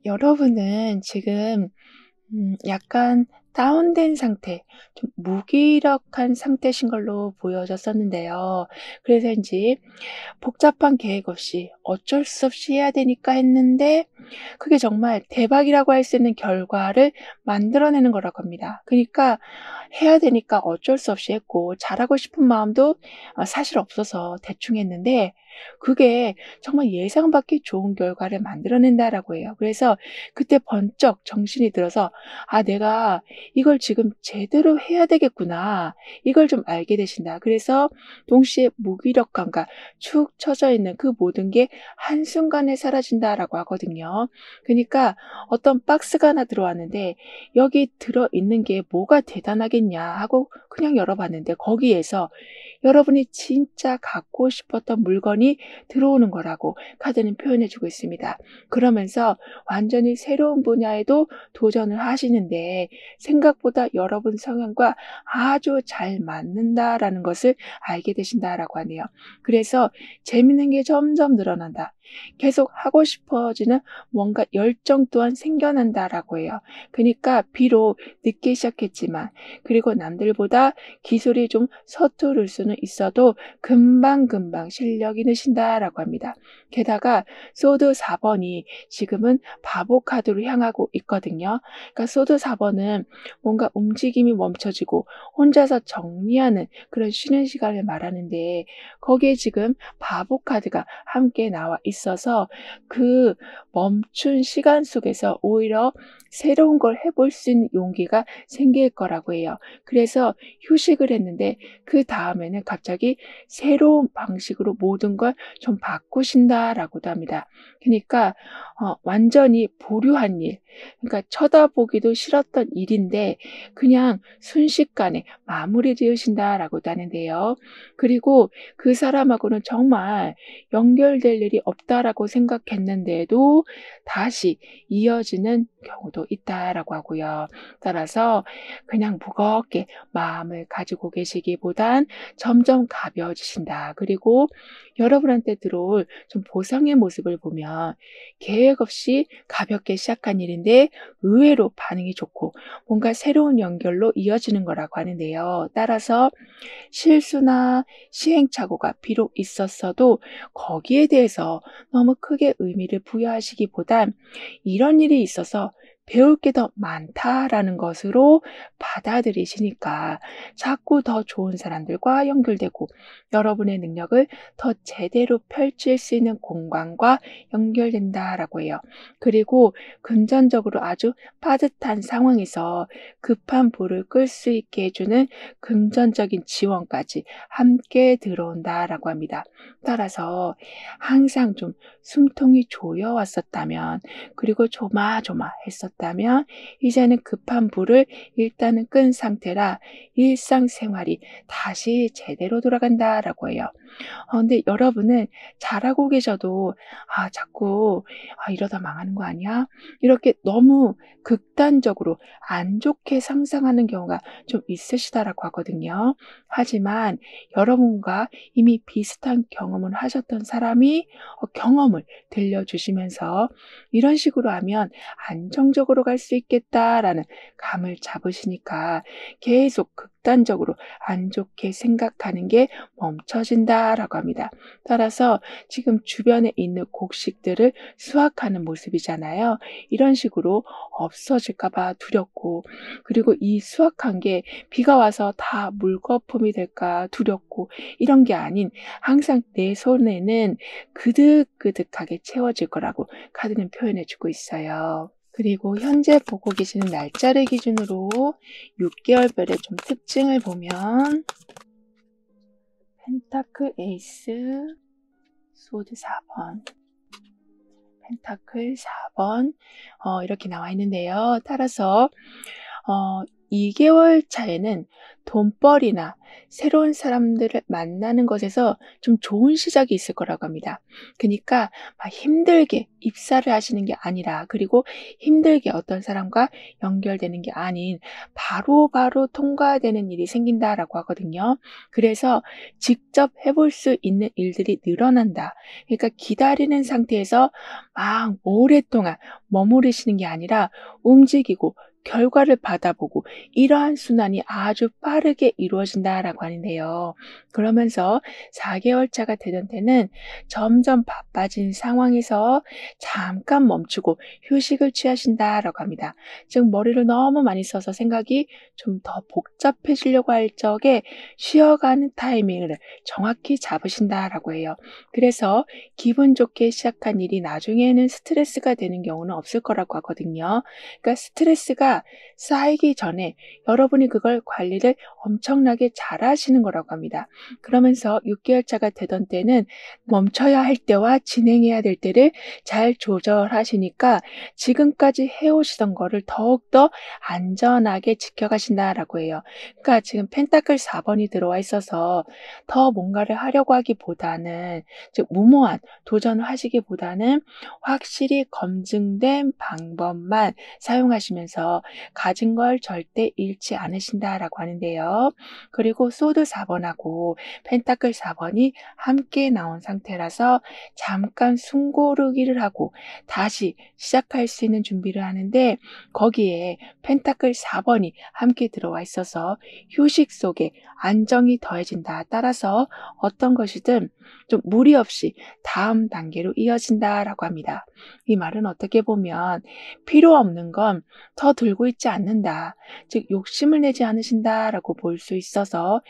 여러분은 지금 약간 다운된 상태, 좀 무기력한 상태신 걸로 보여졌었는데요. 그래서인지 복잡한 계획 없이 어쩔 수 없이 해야 되니까 했는데 그게 정말 대박이라고 할 수 있는 결과를 만들어내는 거라고 합니다. 그러니까 해야 되니까 어쩔 수 없이 했고 잘하고 싶은 마음도 사실 없어서 대충 했는데 그게 정말 예상 밖의 좋은 결과를 만들어낸다라고 해요. 그래서 그때 번쩍 정신이 들어서 '아 내가 이걸 지금 제대로 해야 되겠구나.' 이걸 좀 알게 되신다. 그래서 동시에 무기력감과 축 처져 있는 그 모든 게 한순간에 사라진다라고 하거든요. 그니까 어떤 박스가 하나 들어왔는데 '여기 들어 있는 게 뭐가 대단하겠냐.' 하고 그냥 열어 봤는데 거기에서 여러분이 진짜 갖고 싶었던 물건이 들어오는 거라고 카드는 표현해 주고 있습니다. 그러면서 완전히 새로운 분야에도 도전을 하시는데 생각보다 여러분 성향과 아주 잘 맞는다라는 것을 알게 되신다라고 하네요. 그래서 재밌는 게 점점 늘어난다. 계속 하고 싶어지는 뭔가 열정 또한 생겨난다라고 해요. 그러니까 비록 늦게 시작했지만 그리고 남들보다 기술이 좀 서투를 수는 있어도 금방금방 실력이 느신다라고 합니다. 게다가 소드 4번이 지금은 바보 카드로 향하고 있거든요. 그러니까 소드 4번은 뭔가 움직임이 멈춰지고 혼자서 정리하는 그런 쉬는 시간을 말하는데 거기에 지금 바보 카드가 함께 나와 있어서 그 멈춘 시간 속에서 오히려 새로운 걸 해볼 수 있는 용기가 생길 거라고 해요. 그래서 휴식을 했는데 그다음에는 갑자기 새로운 방식으로 모든 걸 좀 바꾸신다라고도 합니다. 그러니까 완전히 보류한 일, 그러니까 쳐다보기도 싫었던 일인데 그냥 순식간에 마무리 지으신다라고도 하는데요. 그리고 그 사람하고는 정말 연결될 일이 없다라고 생각했는데도 다시 이어지는 경우도 있다라고 하고요. 따라서 그냥 무겁게 마음을 가지고 계시기보단 점점 가벼워지신다. 그리고 여러분한테 들어올 좀 보상의 모습을 보면 계획 없이 가볍게 시작한 일인데 의외로 반응이 좋고 뭔가 새로운 연결로 이어지는 거라고 하는데요. 따라서 실수나 시행착오가 비록 있었어도 거기에 대해서 너무 크게 의미를 부여하시기보단 이런 일이 있어서 배울 게 더 많다라는 것으로 받아들이시니까 자꾸 더 좋은 사람들과 연결되고 여러분의 능력을 더 제대로 펼칠 수 있는 공간과 연결된다라고 해요. 그리고 금전적으로 아주 빠듯한 상황에서 급한 불을 끌 수 있게 해주는 금전적인 지원까지 함께 들어온다라고 합니다. 따라서 항상 좀 숨통이 조여왔었다면 그리고 조마조마했었다면 이제는 급한 불을 일단은 끈 상태라 일상생활이 다시 제대로 돌아간다라고 해요. 근데 여러분은 잘하고 계셔도 자꾸 이러다 망하는 거 아니야? 이렇게 너무 극단적으로 안 좋게 상상하는 경우가 좀 있으시다라고 하거든요. 하지만 여러분과 이미 비슷한 경험을 하셨던 사람이 경험을 들려주시면서 이런 식으로 하면 안정적으로 갈 수 있겠다라는 감을 잡으시니까 계속 극단적으로 안 좋게 생각하는 게 멈춰진다라고 합니다. 따라서 지금 주변에 있는 곡식들을 수확하는 모습이잖아요. 이런 식으로 없어질까 봐 두렵고 그리고 이 수확한 게 비가 와서 다 물거품이 될까 두렵고 이런 게 아닌 항상 내 손에는 그득그득하게 채워질 거라고 카드는 표현해 주고 있어요. 그리고 현재 보고 계시는 날짜를 기준으로 6개월별의 좀 특징을 보면 펜타클 에이스, 소드 4번, 펜타클 4번 이렇게 나와 있는데요. 따라서 2개월 차에는 돈벌이나 새로운 사람들을 만나는 것에서 좀 좋은 시작이 있을 거라고 합니다. 그러니까 막 힘들게 입사를 하시는 게 아니라 그리고 힘들게 어떤 사람과 연결되는 게 아닌 바로바로 통과되는 일이 생긴다라고 하거든요. 그래서 직접 해볼 수 있는 일들이 늘어난다. 그러니까 기다리는 상태에서 막 오랫동안 머무르시는 게 아니라 움직이고 결과를 받아보고 이러한 순환이 아주 빠르게 이루어진다라고 하는데요. 그러면서 4개월 차가 되던 때는 점점 바빠진 상황에서 잠깐 멈추고 휴식을 취하신다라고 합니다. 즉 머리를 너무 많이 써서 생각이 좀 더 복잡해지려고 할 적에 쉬어가는 타이밍을 정확히 잡으신다라고 해요. 그래서 기분 좋게 시작한 일이 나중에는 스트레스가 되는 경우는 없을 거라고 하거든요. 그러니까 스트레스가 쌓이기 전에 여러분이 그걸 관리를 엄청나게 잘 하시는 거라고 합니다. 그러면서 6개월 차가 되던 때는 멈춰야 할 때와 진행해야 될 때를 잘 조절하시니까 지금까지 해오시던 거를 더욱더 안전하게 지켜가신다라고 해요. 그러니까 지금 펜타클 4번이 들어와 있어서 더 뭔가를 하려고 하기보다는 즉 무모한 도전을 하시기보다는 확실히 검증된 방법만 사용하시면서 가진 걸 절대 잃지 않으신다라고 하는데요. 그리고 소드 4번하고 펜타클 4번이 함께 나온 상태라서 잠깐 숨고르기를 하고 다시 시작할 수 있는 준비를 하는데 거기에 펜타클 4번이 함께 들어와 있어서 휴식 속에 안정이 더해진다. 따라서 어떤 것이든 좀 무리 없이 다음 단계로 이어진다라고 합니다. 이 말은 어떻게 보면 필요 없는 건 더 들고 들고 있지 않는다. 즉 욕심을 내지 않으신다라고 볼 수 있어서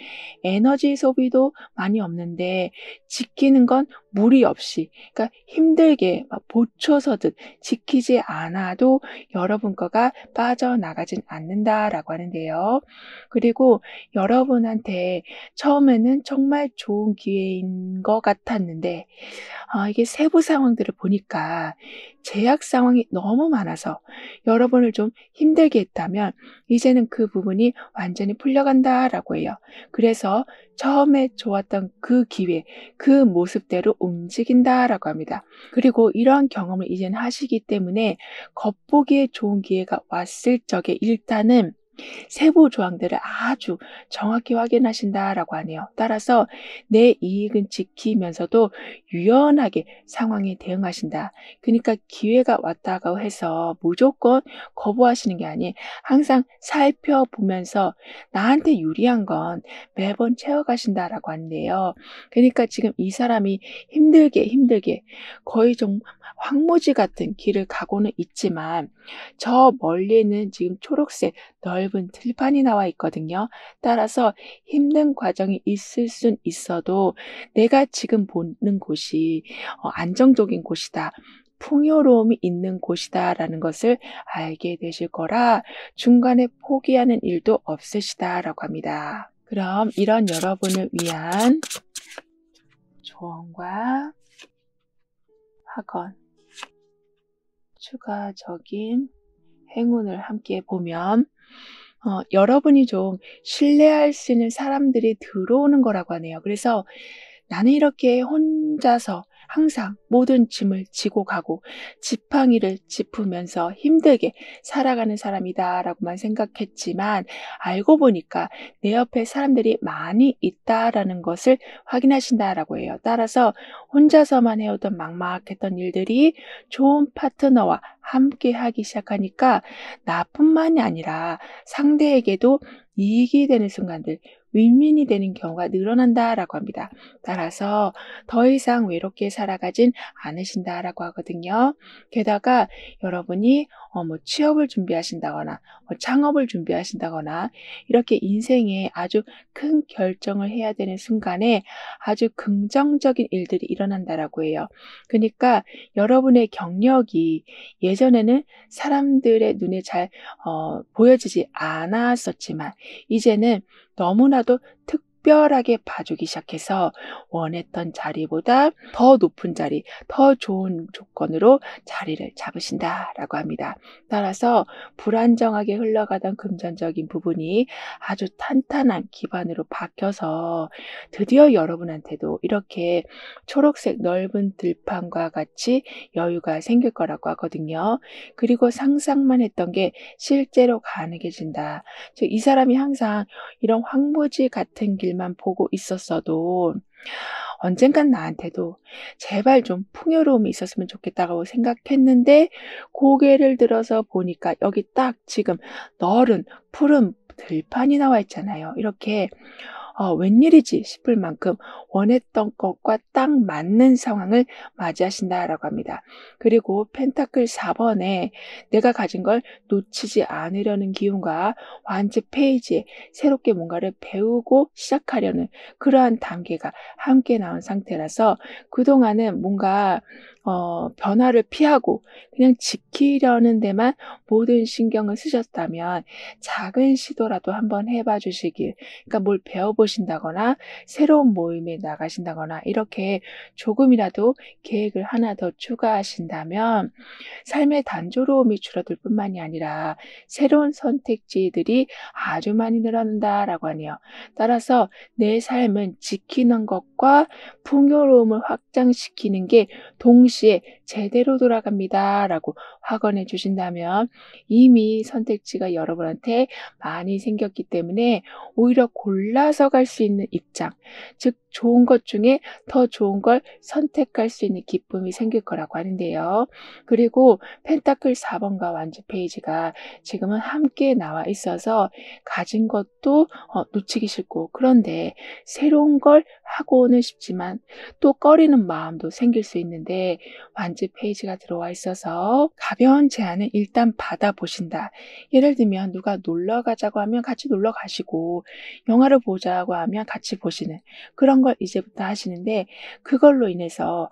에너지 소비도 많이 없는데 지키는 건 무리 없이, 그러니까 힘들게 막 보초서듯 지키지 않아도 여러분 거가 빠져나가진 않는다라고 하는데요. 그리고 여러분한테 처음에는 정말 좋은 기회인 것 같았는데 이게 세부 상황들을 보니까 제약 상황이 너무 많아서 여러분을 좀 힘들게 했다면 이제는 그 부분이 완전히 풀려간다라고 해요. 그래서 처음에 좋았던 그 기회, 그 모습대로 움직인다라고 합니다. 그리고 이러한 경험을 이제는 하시기 때문에 겉보기에 좋은 기회가 왔을 적에 일단은 세부 조항들을 아주 정확히 확인하신다라고 하네요. 따라서 내 이익은 지키면서도 유연하게 상황에 대응하신다. 그러니까 기회가 왔다고 해서 무조건 거부하시는 게 아니에요. 항상 살펴보면서 나한테 유리한 건 매번 채워가신다라고 하는데요. 그러니까 지금 이 사람이 힘들게 거의 좀 황무지 같은 길을 가고는 있지만 저 멀리에는 지금 초록색 넓은 들판이 나와 있거든요. 따라서 힘든 과정이 있을 순 있어도 내가 지금 보는 곳이 안정적인 곳이다. 풍요로움이 있는 곳이다라는 것을 알게 되실 거라 중간에 포기하는 일도 없으시다라고 합니다. 그럼 이런 여러분을 위한 조언과 학원, 추가적인 행운을 함께 보면 여러분이 좀 신뢰할 수 있는 사람들이 들어오는 거라고 하네요. 그래서 나는 이렇게 혼자서 항상 모든 짐을 지고 가고 지팡이를 짚으면서 힘들게 살아가는 사람이다라고만 생각했지만 알고 보니까 내 옆에 사람들이 많이 있다라는 것을 확인하신다라고 해요. 따라서 혼자서만 해오던 막막했던 일들이 좋은 파트너와 함께 하기 시작하니까 나뿐만이 아니라 상대에게도 이익이 되는 순간들, 윈윈이 되는 경우가 늘어난다라고 합니다. 따라서 더 이상 외롭게 살아가진 않으신다라고 하거든요. 게다가 여러분이 취업을 준비하신다거나 창업을 준비하신다거나 이렇게 인생에 아주 큰 결정을 해야 되는 순간에 아주 긍정적인 일들이 일어난다라고 해요. 그러니까 여러분의 경력이 예전에는 사람들의 눈에 잘 보여지지 않았었지만 이제는 너무나도 특별하게 봐주기 시작해서 원했던 자리보다 더 높은 자리, 더 좋은 조건으로 자리를 잡으신다라고 합니다. 따라서 불안정하게 흘러가던 금전적인 부분이 아주 탄탄한 기반으로 바뀌어서 드디어 여러분한테도 이렇게 초록색 넓은 들판과 같이 여유가 생길 거라고 하거든요. 그리고 상상만 했던 게 실제로 가능해진다. 즉, 이 사람이 항상 이런 황무지 같은 길만 보고 있었어도 언젠간 나한테도 제발 좀 풍요로움이 있었으면 좋겠다고 생각했는데 고개를 들어서 보니까 여기 딱 지금 넓은 푸른 들판이 나와 있잖아요. 이렇게 웬일이지 싶을 만큼 원했던 것과 딱 맞는 상황을 맞이하신다라고 합니다. 그리고 펜타클 4번에 내가 가진 걸 놓치지 않으려는 기운과 완즈 페이지에 새롭게 뭔가를 배우고 시작하려는 그러한 단계가 함께 나온 상태라서 그동안은 뭔가 변화를 피하고 그냥 지키려는 데만 모든 신경을 쓰셨다면 작은 시도라도 한번 해봐 주시길, 그러니까 뭘 배워보신다거나 새로운 모임에 나가신다거나 이렇게 조금이라도 계획을 하나 더 추가하신다면 삶의 단조로움이 줄어들 뿐만이 아니라 새로운 선택지들이 아주 많이 늘어난다라고 하네요. 따라서 내 삶은 지키는 것과 풍요로움을 확장시키는 게 동시에 제대로 돌아갑니다 라고 확언해 주신다면 이미 선택지가 여러분한테 많이 생겼기 때문에 오히려 골라서 갈 수 있는 입장, 즉 좋은 것 중에 더 좋은 걸 선택할 수 있는 기쁨이 생길 거라고 하는데요. 그리고 펜타클 4 번과 완주 페이지가 지금은 함께 나와 있어서 가진 것도 놓치기 싫고, 그런데 새로운 걸 하고는 싶지만 또 꺼리는 마음도 생길 수 있는데, 완주 페이지가 들어와 있어서 가벼운 제안을 일단 받아보신다. 예를 들면 누가 놀러 가자고 하면 같이 놀러 가시고, 영화를 보자고 하면 같이 보시는 그런 걸 이제부터 하시는데, 그걸로 인해서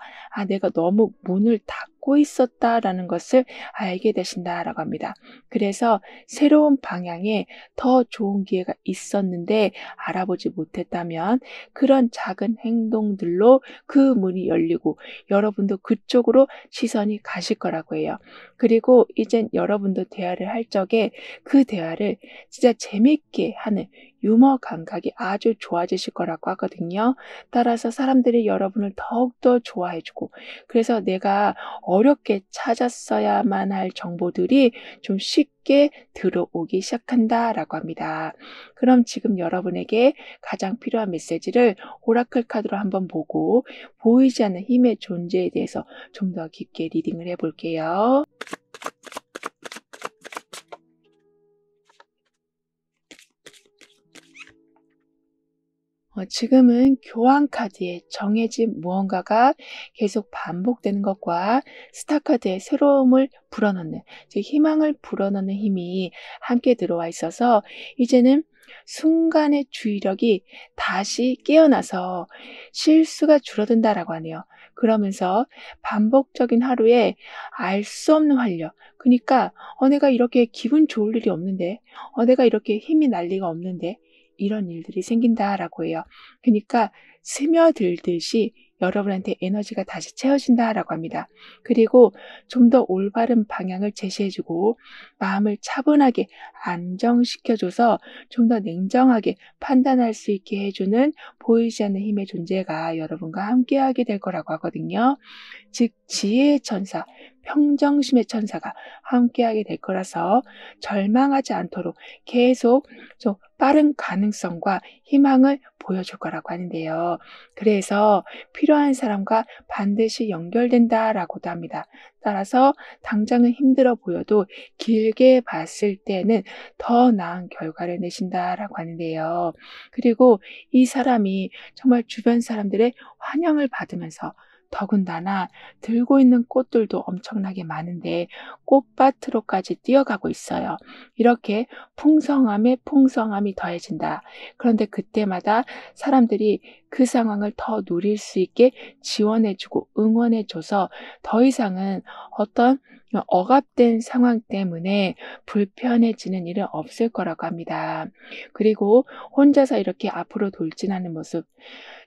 내가 너무 문을 닫고 있었다라는 것을 알게 되신다라고 합니다. 그래서 새로운 방향에 더 좋은 기회가 있었는데 알아보지 못했다면, 그런 작은 행동들로 그 문이 열리고 여러분도 그쪽으로 시선이 가실 거라고 해요. 그리고 이젠 여러분도 대화를 할 적에 그 대화를 진짜 재밌게 하는 유머 감각이 아주 좋아지실 거라고 하거든요. 따라서 사람들이 여러분을 더욱더 좋아해 주고, 그래서 내가 어렵게 찾았어야만 할 정보들이 좀 쉽게 들어오기 시작한다라고 합니다. 그럼 지금 여러분에게 가장 필요한 메시지를 오라클 카드로 한번 보고, 보이지 않는 힘의 존재에 대해서 좀 더 깊게 리딩을 해볼게요. 지금은 교환 카드에 정해진 무언가가 계속 반복되는 것과 스타 카드의 새로움을 불어넣는, 즉 희망을 불어넣는 힘이 함께 들어와 있어서, 이제는 순간의 주의력이 다시 깨어나서 실수가 줄어든다라고 하네요. 그러면서 반복적인 하루에 알 수 없는 활력, 그러니까 내가 이렇게 기분 좋을 일이 없는데, 내가 이렇게 힘이 날 리가 없는데, 이런 일들이 생긴다라고 해요. 그러니까 스며들듯이 여러분한테 에너지가 다시 채워진다라고 합니다. 그리고 좀 더 올바른 방향을 제시해주고, 마음을 차분하게 안정시켜줘서 좀 더 냉정하게 판단할 수 있게 해주는 보이지 않는 힘의 존재가 여러분과 함께하게 될 거라고 하거든요. 즉 지혜의 천사, 평정심의 천사가 함께하게 될 거라서 절망하지 않도록 계속 좀 빠른 가능성과 희망을 보여줄 거라고 하는데요. 그래서 필요한 사람과 반드시 연결된다라고도 합니다. 따라서 당장은 힘들어 보여도 길게 봤을 때는 더 나은 결과를 내신다라고 하는데요. 그리고 이 사람이 정말 주변 사람들의 환영을 받으면서, 더군다나 들고 있는 꽃들도 엄청나게 많은데 꽃밭으로까지 뛰어가고 있어요. 이렇게 풍성함에 풍성함이 더해진다. 그런데 그때마다 사람들이 그 상황을 더 누릴 수 있게 지원해주고 응원해줘서 더 이상은 어떤 억압된 상황 때문에 불편해지는 일은 없을 거라고 합니다. 그리고 혼자서 이렇게 앞으로 돌진하는 모습,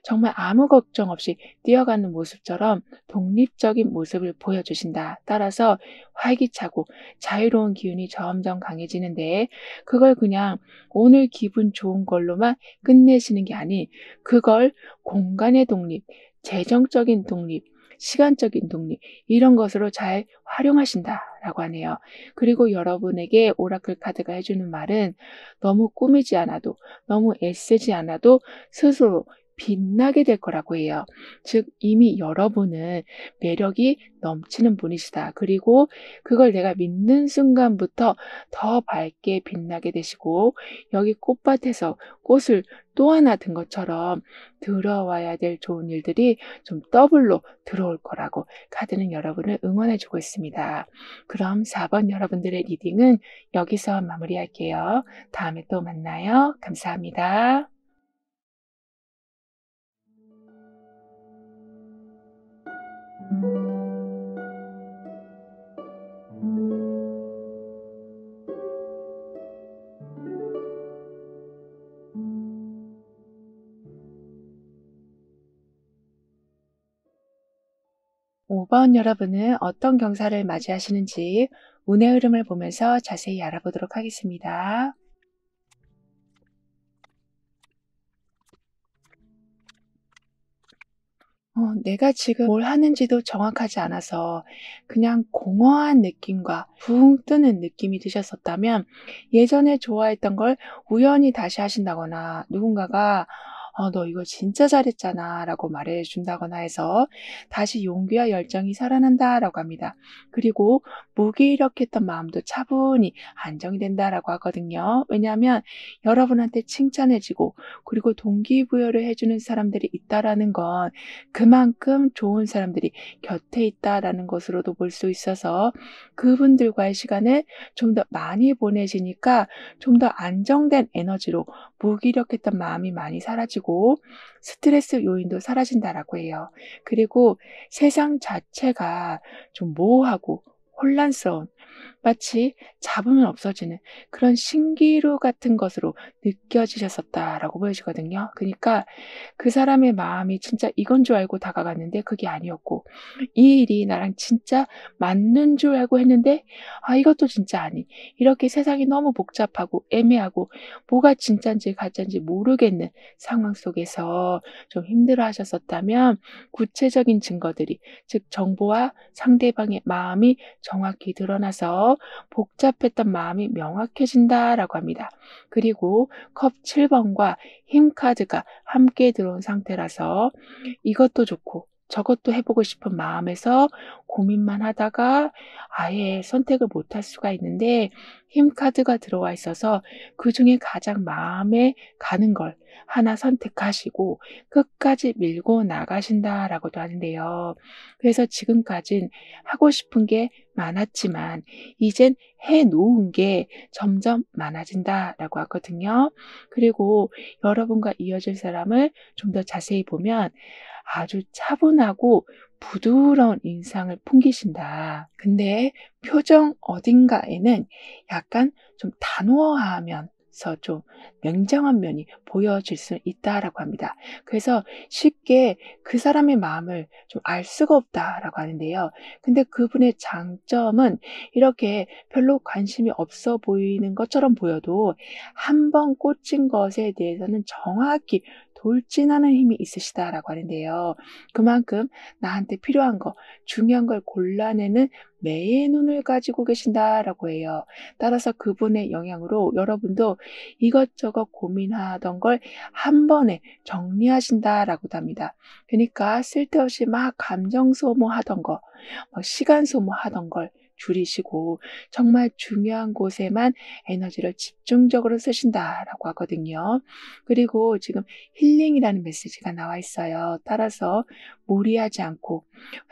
정말 아무 걱정 없이 뛰어가는 모습처럼 독립적인 모습을 보여주신다. 따라서 활기차고 자유로운 기운이 점점 강해지는데, 그걸 그냥 오늘 기분 좋은 걸로만 끝내시는 게 아닌, 그걸 공간의 독립, 재정적인 독립, 시간적인 독립, 이런 것으로 잘 활용하신다라고 하네요. 그리고 여러분에게 오라클 카드가 해주는 말은, 너무 꾸미지 않아도, 너무 애쓰지 않아도 스스로 빛나게 될 거라고 해요. 즉 이미 여러분은 매력이 넘치는 분이시다. 그리고 그걸 내가 믿는 순간부터 더 밝게 빛나게 되시고, 여기 꽃밭에서 꽃을 또 하나 든 것처럼 들어와야 될 좋은 일들이 좀 더블로 들어올 거라고 카드는 여러분을 응원해주고 있습니다. 그럼 4번 여러분들의 리딩은 여기서 마무리할게요. 다음에 또 만나요. 감사합니다. 5번 여러분은 어떤 경사를 맞이하시는지 운의 흐름을 보면서 자세히 알아보도록 하겠습니다. 내가 지금 뭘 하는지도 정확하지 않아서 그냥 공허한 느낌과 붕 뜨는 느낌이 드셨었다면, 예전에 좋아했던 걸 우연히 다시 하신다거나, 누군가가 너 이거 진짜 잘했잖아 라고 말해 준다거나 해서 다시 용기와 열정이 살아난다라고 합니다. 그리고 무기력했던 마음도 차분히 안정이 된다라고 하거든요. 왜냐하면 여러분한테 칭찬해지고 그리고 동기부여를 해주는 사람들이 있다라는 건 그만큼 좋은 사람들이 곁에 있다라는 것으로도 볼 수 있어서 그분들과의 시간을 좀 더 많이 보내시니까 좀 더 안정된 에너지로 무기력했던 마음이 많이 사라지고 스트레스 요인도 사라진다라고 해요. 그리고 세상 자체가 좀 모호하고 혼란스러운 마치 잡으면 없어지는 그런 신기루 같은 것으로 느껴지셨었다라고 보여지거든요. 그러니까 그 사람의 마음이 진짜 이건 줄 알고 다가갔는데 그게 아니었고 이 일이 나랑 진짜 맞는 줄 알고 했는데 이것도 진짜 아닌 이렇게 세상이 너무 복잡하고 애매하고 뭐가 진짠지 가짠지 모르겠는 상황 속에서 좀 힘들어하셨었다면 구체적인 증거들이 즉 정보와 상대방의 마음이 정확히 드러나서 복잡했던 마음이 명확해진다라고 합니다. 그리고 컵 7번과 힘 카드가 함께 들어온 상태라서 이것도 좋고 저것도 해보고 싶은 마음에서 고민만 하다가 아예 선택을 못할 수가 있는데 힘 카드가 들어와 있어서 그중에 가장 마음에 가는 걸 하나 선택하시고 끝까지 밀고 나가신다라고도 하는데요. 그래서 지금까진 하고 싶은 게 많았지만 이젠 해 놓은 게 점점 많아진다라고 하거든요. 그리고 여러분과 이어질 사람을 좀 더 자세히 보면 아주 차분하고 부드러운 인상을 풍기신다. 근데 표정 어딘가에는 약간 좀 단호하면서 좀 냉정한 면이 보여질 수 있다라고 합니다. 그래서 쉽게 그 사람의 마음을 좀 알 수가 없다라고 하는데요. 근데 그분의 장점은 이렇게 별로 관심이 없어 보이는 것처럼 보여도 한 번 꽂힌 것에 대해서는 정확히 돌진하는 힘이 있으시다라고 하는데요. 그만큼 나한테 필요한 거, 중요한 걸 골라내는 매의 눈을 가지고 계신다라고 해요. 따라서 그분의 영향으로 여러분도 이것저것 고민하던 걸 한 번에 정리하신다라고도 합니다. 그러니까 쓸데없이 막 감정 소모하던 거, 시간 소모하던 걸 줄이시고 정말 중요한 곳에만 에너지를 집중적으로 쓰신다라고 하거든요. 그리고 지금 힐링이라는 메시지가 나와 있어요. 따라서 무리하지 않고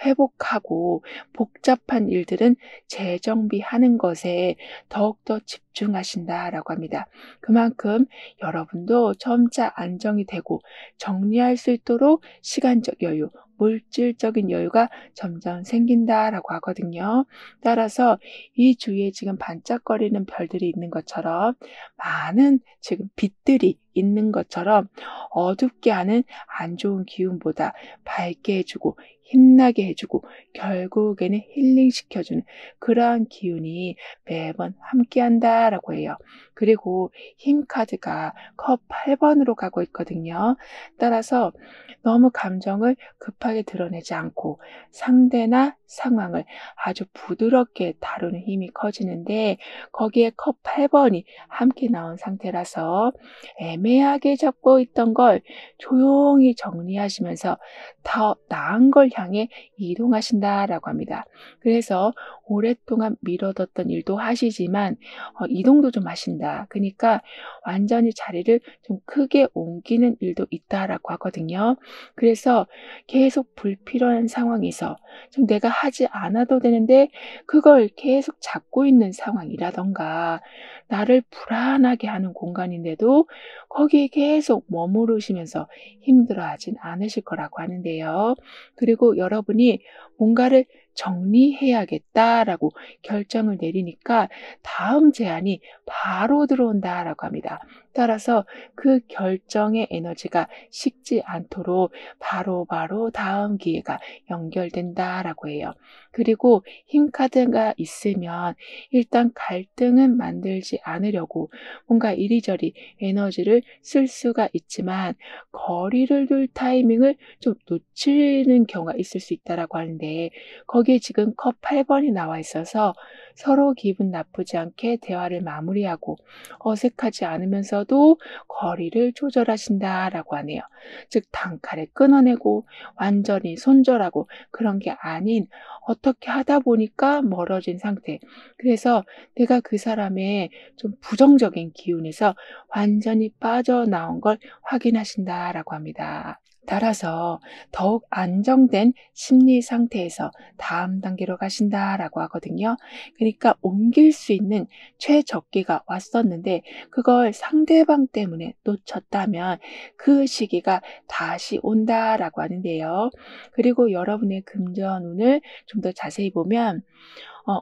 회복하고 복잡한 일들은 재정비하는 것에 더욱더 집중하신다라고 합니다. 그만큼 여러분도 점차 안정이 되고 정리할 수 있도록 시간적 여유, 물질적인 여유가 점점 생긴다라고 하거든요. 따라서 이 주위에 지금 반짝거리는 별들이 있는 것처럼 많은 지금 빛들이 있는 것처럼 어둡게 하는 안 좋은 기운보다 밝게 해주고 힘나게 해주고 결국에는 힐링시켜주는 그러한 기운이 매번 함께한다라고 해요. 그리고 힘 카드가 컵 8번으로 가고 있거든요. 따라서 너무 감정을 급하게 드러내지 않고 상대나 상황을 아주 부드럽게 다루는 힘이 커지는데 거기에 컵 8번이 함께 나온 상태라서 애매하게 잡고 있던 걸 조용히 정리하시면서 더 나은 걸 향해 이동하신다라고 합니다. 그래서 오랫동안 미뤄뒀던 일도 하시지만 이동도 좀 하신다. 그러니까 완전히 자리를 좀 크게 옮기는 일도 있다라고 하거든요. 그래서 계속 불필요한 상황에서 좀 내가 하지 않아도 되는데 그걸 계속 잡고 있는 상황이라던가 나를 불안하게 하는 공간인데도 거기에 계속 머무르시면서 힘들어하진 않으실 거라고 하는데요. 그리고 여러분이 뭔가를 정리해야겠다라고 결정을 내리니까 다음 제안이 바로 들어온다라고 합니다. 따라서 그 결정의 에너지가 식지 않도록 바로바로 다음 기회가 연결된다라고 해요. 그리고 힘 카드가 있으면 일단 갈등은 만들지 않으려고 뭔가 이리저리 에너지를 쓸 수가 있지만 거리를 둘 타이밍을 좀 놓치는 경우가 있을 수 있다라고 하는데 거기에 지금 컵 8번이 나와 있어서 서로 기분 나쁘지 않게 대화를 마무리하고 어색하지 않으면서도 거리를 조절하신다라고 하네요. 즉 단칼에 끊어내고 완전히 손절하고 그런 게 아닌 어떻게 하다 보니까 멀어진 상태. 그래서 내가 그 사람의 좀 부정적인 기운에서 완전히 빠져나온 걸 확인하신다라고 합니다. 따라서 더욱 안정된 심리 상태에서 다음 단계로 가신다라고 하거든요. 그러니까 옮길 수 있는 최적기가 왔었는데 그걸 상대방 때문에 놓쳤다면 그 시기가 다시 온다라고 하는데요. 그리고 여러분의 금전운을 좀 더 자세히 보면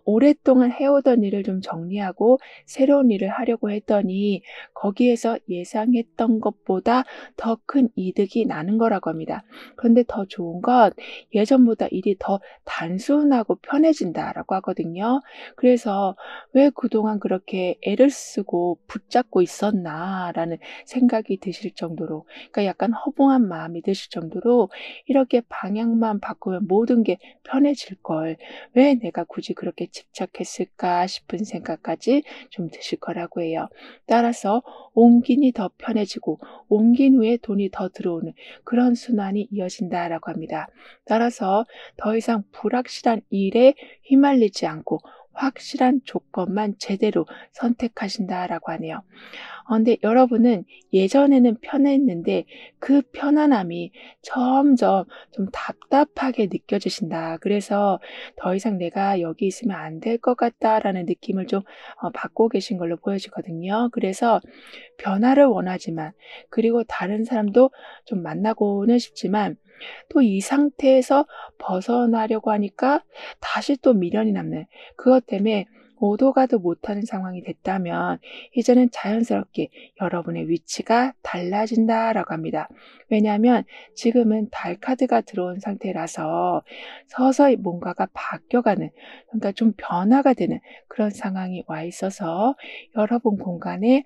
오랫동안 해오던 일을 좀 정리하고 새로운 일을 하려고 했더니 거기에서 예상했던 것보다 더 큰 이득이 나는 거라고 합니다. 그런데 더 좋은 건 예전보다 일이 더 단순하고 편해진다라고 하거든요. 그래서 '왜 그동안 그렇게 애를 쓰고 붙잡고 있었나.'라는 생각이 드실 정도로, 그러니까 약간 허무한 마음이 드실 정도로 '이렇게 방향만 바꾸면 모든 게 편해질 걸. 왜 내가 굳이 그렇게 집착했을까?' 싶은 생각까지 좀 드실 거라고 해요. 따라서 옮기니 더 편해지고 옮긴 후에 돈이 더 들어오는 그런 순환이 이어진다라고 합니다. 따라서 더 이상 불확실한 일에 휘말리지 않고 확실한 조건만 제대로 선택하신다라고 하네요. 근데 여러분은 예전에는 편했는데 그 편안함이 점점 좀 답답하게 느껴지신다. 그래서 '더 이상 내가 여기 있으면 안 될 것 같다.'라는 느낌을 좀 받고 계신 걸로 보여지거든요. 그래서 변화를 원하지만, 그리고 다른 사람도 좀 만나고는 싶지만 또 이 상태에서 벗어나려고 하니까 다시 또 미련이 남는, 그것 때문에 오도 가도 못하는 상황이 됐다면 이제는 자연스럽게 여러분의 위치가 달라진다라고 합니다. 왜냐하면 지금은 달 카드가 들어온 상태라서 서서히 뭔가가 바뀌어가는, 그러니까 좀 변화가 되는 그런 상황이 와 있어서 여러분 공간에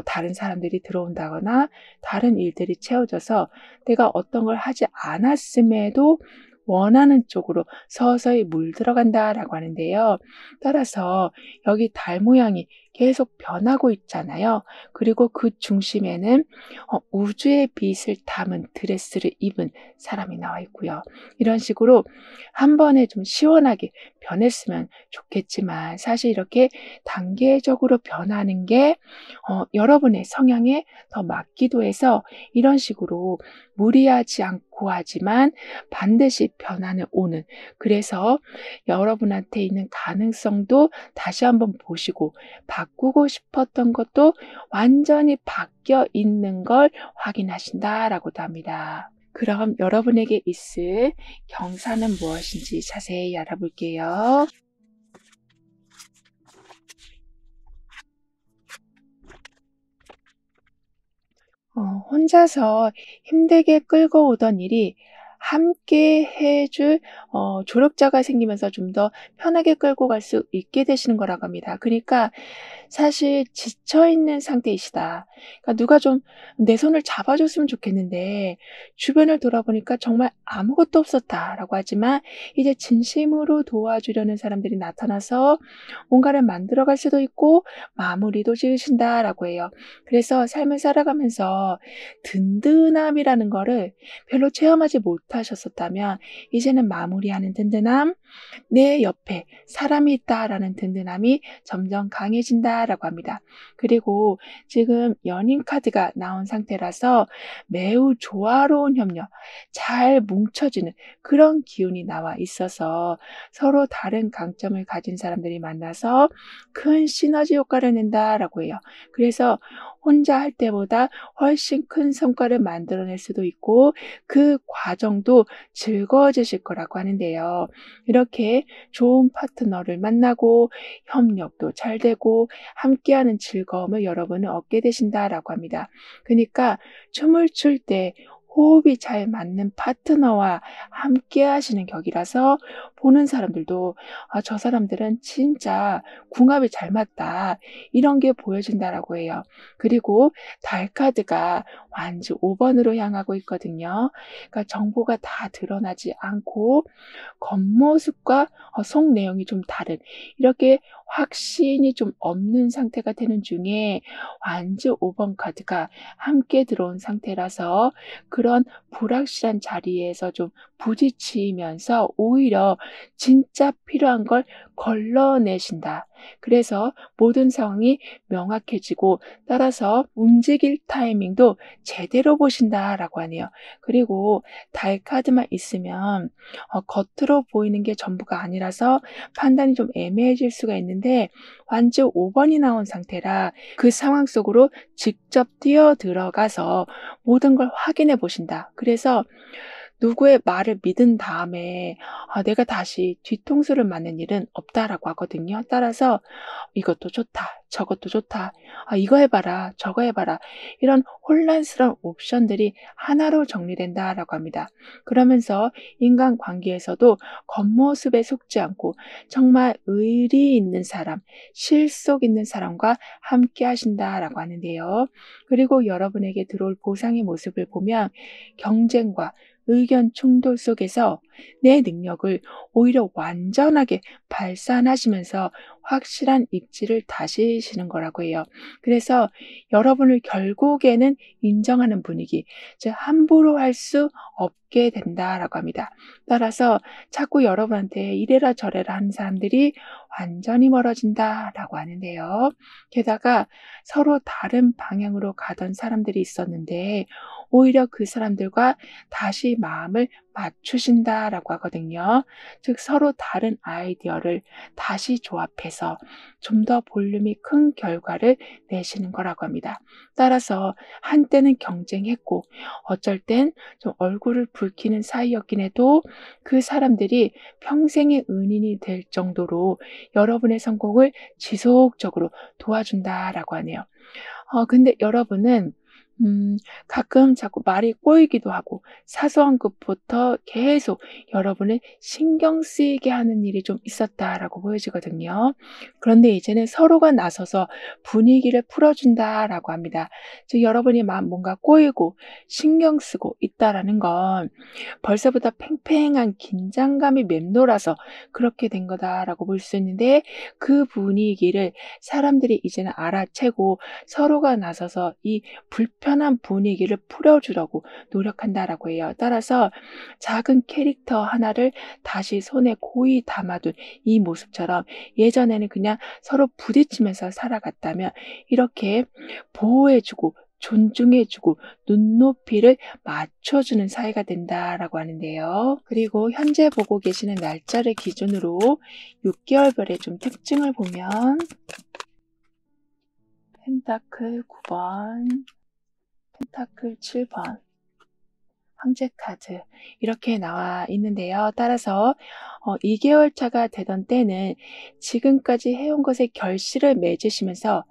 다른 사람들이 들어온다거나 다른 일들이 채워져서 내가 어떤 걸 하지 않았음에도 원하는 쪽으로 서서히 물들어간다라고 하는데요. 따라서 여기 달 모양이 계속 변하고 있잖아요. 그리고 그 중심에는 우주의 빛을 담은 드레스를 입은 사람이 나와 있고요. 이런 식으로 한 번에 좀 시원하게 변했으면 좋겠지만, 사실 이렇게 단계적으로 변하는 게 여러분의 성향에 더 맞기도 해서 이런 식으로 무리하지 않고 하지만 반드시 변화는 오는, 그래서 여러분한테 있는 가능성도 다시 한번 보시고 바꾸고 싶었던 것도 완전히 바뀌어 있는 걸 확인하신다라고도 합니다. 그럼 여러분에게 있을 경사는 무엇인지 자세히 알아볼게요. 혼자서 힘들게 끌고 오던 일이 함께 해줄 조력자가 생기면서 좀 더 편하게 끌고 갈 수 있게 되시는 거라고 합니다. 그러니까 사실 지쳐 있는 상태이시다. 그러니까 누가 좀 내 손을 잡아 줬으면 좋겠는데 주변을 돌아보니까 정말 아무것도 없었다라고 하지만 이제 진심으로 도와주려는 사람들이 나타나서 뭔가를 만들어 갈 수도 있고 마무리도 지으신다라고 해요. 그래서 삶을 살아가면서 든든함이라는 거를 별로 체험하지 못하셨었다면 이제는 마무리하는 든든함, 내 옆에 사람이 있다라는 든든함이 점점 강해진다라고 합니다. 그리고 지금 연인 카드가 나온 상태라서 매우 조화로운 협력, 잘 뭉쳐지는 그런 기운이 나와 있어서 서로 다른 강점을 가진 사람들이 만나서 큰 시너지 효과를 낸다라고 해요. 그래서 혼자 할 때보다 훨씬 큰 성과를 만들어낼 수도 있고 그 과정도 즐거워지실 거라고 하는데요. 이렇게 좋은 파트너를 만나고 협력도 잘 되고 함께하는 즐거움을 여러분은 얻게 되신다라고 합니다. 그러니까 춤을 출 때 호흡이 잘 맞는 파트너와 함께 하시는 격이라서 보는 사람들도 '아 저 사람들은 진짜 궁합이 잘 맞다.' 이런 게 보여진다라고 해요. 그리고 달 카드가 완주 5 번으로 향하고 있거든요. 그러니까 정보가 다 드러나지 않고 겉모습과 속 내용이 좀 다른, 이렇게 확신이 좀 없는 상태가 되는 중에 완주 5번 카드가 함께 들어온 상태라서 그런 불확실한 자리에서 좀 부딪히면서 오히려 진짜 필요한 걸 걸러내신다. 그래서 모든 상황이 명확해지고 따라서 움직일 타이밍도 제대로 보신다라고 하네요. 그리고 달 카드만 있으면 겉으로 보이는 게 전부가 아니라서 판단이 좀 애매해질 수가 있는데, 완주 5 번이 나온 상태라 그 상황 속으로 직접 뛰어 들어가서 모든 걸 확인해 보신다. 그래서 누구의 말을 믿은 다음에 내가 다시 뒤통수를 맞는 일은 없다라고 하거든요. 따라서 이것도 좋다, 저것도 좋다, 이거 해 봐라, 저거 해 봐라, 이런 혼란스러운 옵션들이 하나로 정리된다라고 합니다. 그러면서 인간관계에서도 겉모습에 속지 않고 정말 의리 있는 사람, 실속 있는 사람과 함께 하신다라고 하는데요. 그리고 여러분에게 들어올 보상의 모습을 보면 경쟁과 의견 충돌 속에서 내 능력을 오히려 완전하게 발산하시면서 확실한 입지를 다지시는 거라고 해요. 그래서 여러분을 결국에는 인정하는 분위기, 즉 함부로 할 수 없게 된다라고 합니다. 따라서 자꾸 여러분한테 이래라 저래라 하는 사람들이 완전히 멀어진다라고 하는데요. 게다가 서로 다른 방향으로 가던 사람들이 있었는데 오히려 그 사람들과 다시 마음을 맞추신다라고 하거든요. 즉 서로 다른 아이디어를 다시 조합해서 좀 더 볼륨이 큰 결과를 내시는 거라고 합니다. 따라서 한때는 경쟁했고 어쩔 땐 좀 얼굴을 붉히는 사이였긴 해도 그 사람들이 평생의 은인이 될 정도로 여러분의 성공을 지속적으로 도와준다라고 하네요. 근데 여러분은 가끔 자꾸 말이 꼬이기도 하고 사소한 것부터 계속 여러분을 신경 쓰이게 하는 일이 좀 있었다라고 보여지거든요. 그런데 이제는 서로가 나서서 분위기를 풀어준다라고 합니다. 즉 여러분이 막 뭔가 꼬이고 신경 쓰고 있다라는 건 벌써부터 팽팽한 긴장감이 맴돌아서 그렇게 된 거다라고 볼 수 있는데, 그 분위기를 사람들이 이제는 알아채고 서로가 나서서 이 불편한 분위기를 풀어주려고 노력한다라고 해요. 따라서 작은 캐릭터 하나를 다시 손에 고이 담아둔 이 모습처럼 예전에는 그냥 서로 부딪히면서 살아갔다면 이렇게 보호해주고 존중해주고 눈높이를 맞춰주는 사이가 된다라고 하는데요. 그리고 현재 보고 계시는 날짜를 기준으로 6개월별의 좀 특징을 보면 펜타클 9번, 펜타클 7번, 황제 카드 이렇게 나와 있는데요. 따라서 2개월 차가 되던 때는 지금까지 해온 것에 결실을 맺으시면서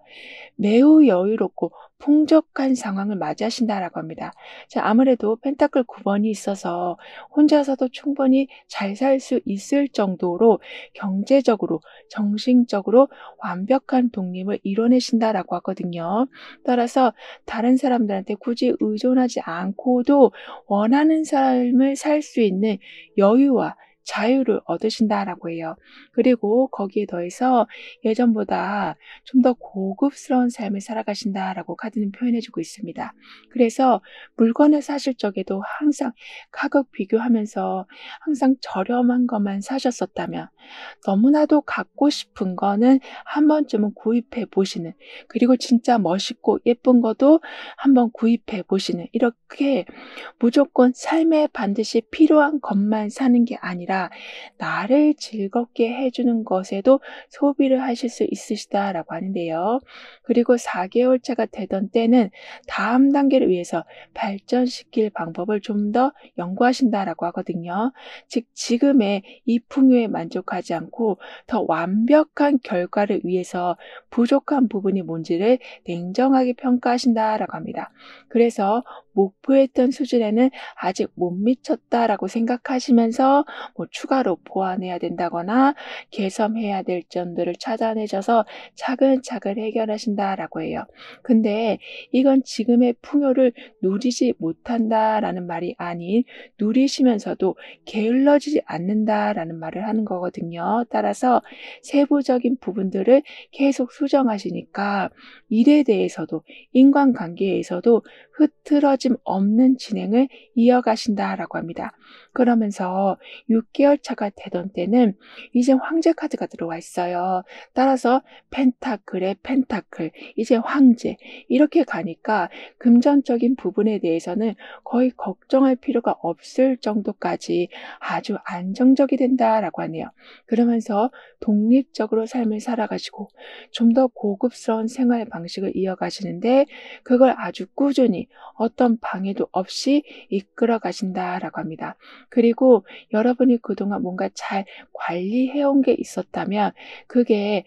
매우 여유롭고 풍족한 상황을 맞이하신다라고 합니다. 자, 아무래도 펜타클 9 번이 있어서 혼자서도 충분히 잘 살 수 있을 정도로 경제적으로, 정신적으로 완벽한 독립을 이뤄내신다라고 하거든요. 따라서 다른 사람들한테 굳이 의존하지 않고도 원하는 삶을 살 수 있는 여유와 자유를 얻으신다라고 해요. 그리고 거기에 더해서 예전보다 좀 더 고급스러운 삶을 살아가신다라고 카드는 표현해 주고 있습니다. 그래서 물건을 사실 적에도 항상 가격 비교하면서 항상 저렴한 것만 사셨었다면 너무나도 갖고 싶은 거는 한 번쯤은 구입해 보시는, 그리고 진짜 멋있고 예쁜 것도 한번 구입해 보시는, 이렇게 무조건 삶에 반드시 필요한 것만 사는 게 아니라 나를 즐겁게 해주는 것에도 소비를 하실 수 있으시다라고 하는데요. 그리고 4개월 차가 되던 때는 다음 단계를 위해서 발전시킬 방법을 좀 더 연구하신다라고 하거든요. 즉 지금의 이 풍요에 만족하지 않고 더 완벽한 결과를 위해서 부족한 부분이 뭔지를 냉정하게 평가하신다라고 합니다. 그래서 목표했던 수준에는 아직 못 미쳤다라고 생각하시면서 뭐 추가로 보완해야 된다거나 개선해야 될 점들을 찾아내셔서 차근차근 해결하신다라고 해요. 근데 이건 지금의 풍요를 누리지 못한다라는 말이 아닌 누리시면서도 게을러지지 않는다라는 말을 하는 거거든요. 따라서 세부적인 부분들을 계속 수정하시니까 일에 대해서도 인간관계에서도 흐트러짐 없는 진행을 이어가신다라고 합니다. 그러면서 6개월 차가 되던 때는 이제 황제 카드가 들어와 있어요. 따라서 펜타클에 펜타클, 이제 황제 이렇게 가니까 금전적인 부분에 대해서는 거의 걱정할 필요가 없을 정도까지 아주 안정적이 된다라고 하네요. 그러면서 독립적으로 삶을 살아가시고 좀 더 고급스러운 생활 방식을 이어가시는데 그걸 아주 꾸준히 어떤 방해도 없이 이끌어 가신다라고 합니다. 그리고 여러분이 그동안 뭔가 잘 관리해온 게 있었다면 그게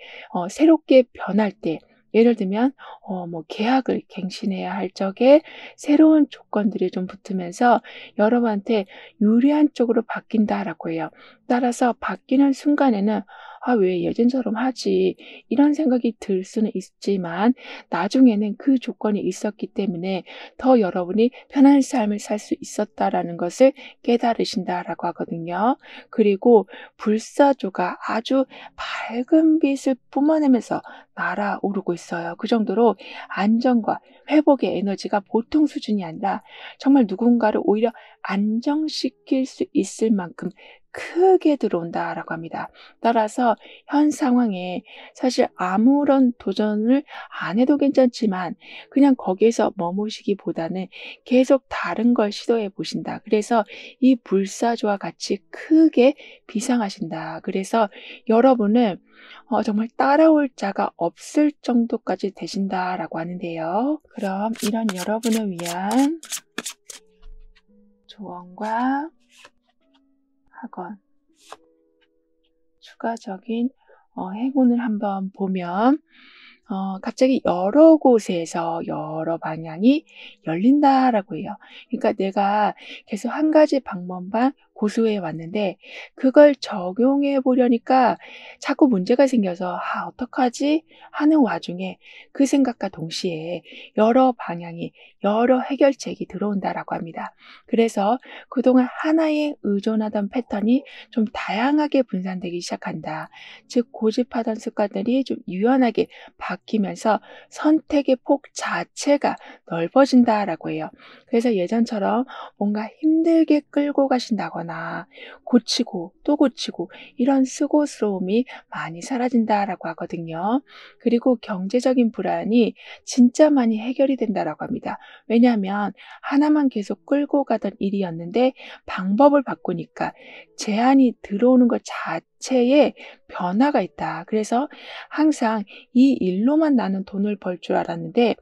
새롭게 변할 때 예를 들면 뭐 계약을 갱신해야 할 적에 새로운 조건들이 좀 붙으면서 여러분한테 유리한 쪽으로 바뀐다라고 해요. 따라서 바뀌는 순간에는 '아 왜 예전처럼 하지?' 이런 생각이 들 수는 있지만 나중에는 그 조건이 있었기 때문에 더 여러분이 편한 삶을 살 수 있었다라는 것을 깨달으신다라고 하거든요. 그리고 불사조가 아주 밝은 빛을 뿜어내면서 날아오르고 있어요. 그 정도로 안정과 회복의 에너지가 보통 수준이 아니라 정말 누군가를 오히려 안정시킬 수 있을 만큼 크게 들어온다라고 합니다. 따라서 현 상황에 사실 아무런 도전을 안 해도 괜찮지만 그냥 거기에서 머무시기보다는 계속 다른 걸 시도해 보신다. 그래서 이 불사조와 같이 크게 비상하신다. 그래서 여러분은 정말 따라올 자가 없을 정도까지 되신다라고 하는데요. 그럼 이런 여러분을 위한 조언과 학원, 추가적인 행운을 한번 보면 갑자기 여러 곳에서 여러 방향이 열린다라고 해요. 그러니까 내가 계속 한 가지 방법만 고수해 왔는데 그걸 적용해 보려니까 자꾸 문제가 생겨서 '아 어떡하지?' 하는 와중에 그 생각과 동시에 여러 방향이 여러 해결책이 들어온다라고 합니다. 그래서 그동안 하나에 의존하던 패턴이 좀 다양하게 분산되기 시작한다. 즉 고집하던 습관들이 좀 유연하게 바뀌면서 선택의 폭 자체가 넓어진다라고 해요. 그래서 예전처럼 뭔가 힘들게 끌고 가신다거나 고치고 또 고치고 이런 수고스러움이 많이 사라진다라고 하거든요. 그리고 경제적인 불안이 진짜 많이 해결이 된다라고 합니다. 왜냐하면 하나만 계속 끌고 가던 일이었는데 방법을 바꾸니까 제한이 들어오는 것 자체에 변화가 있다. 그래서 항상 이 일로만 나는 돈을 벌 줄 알았는데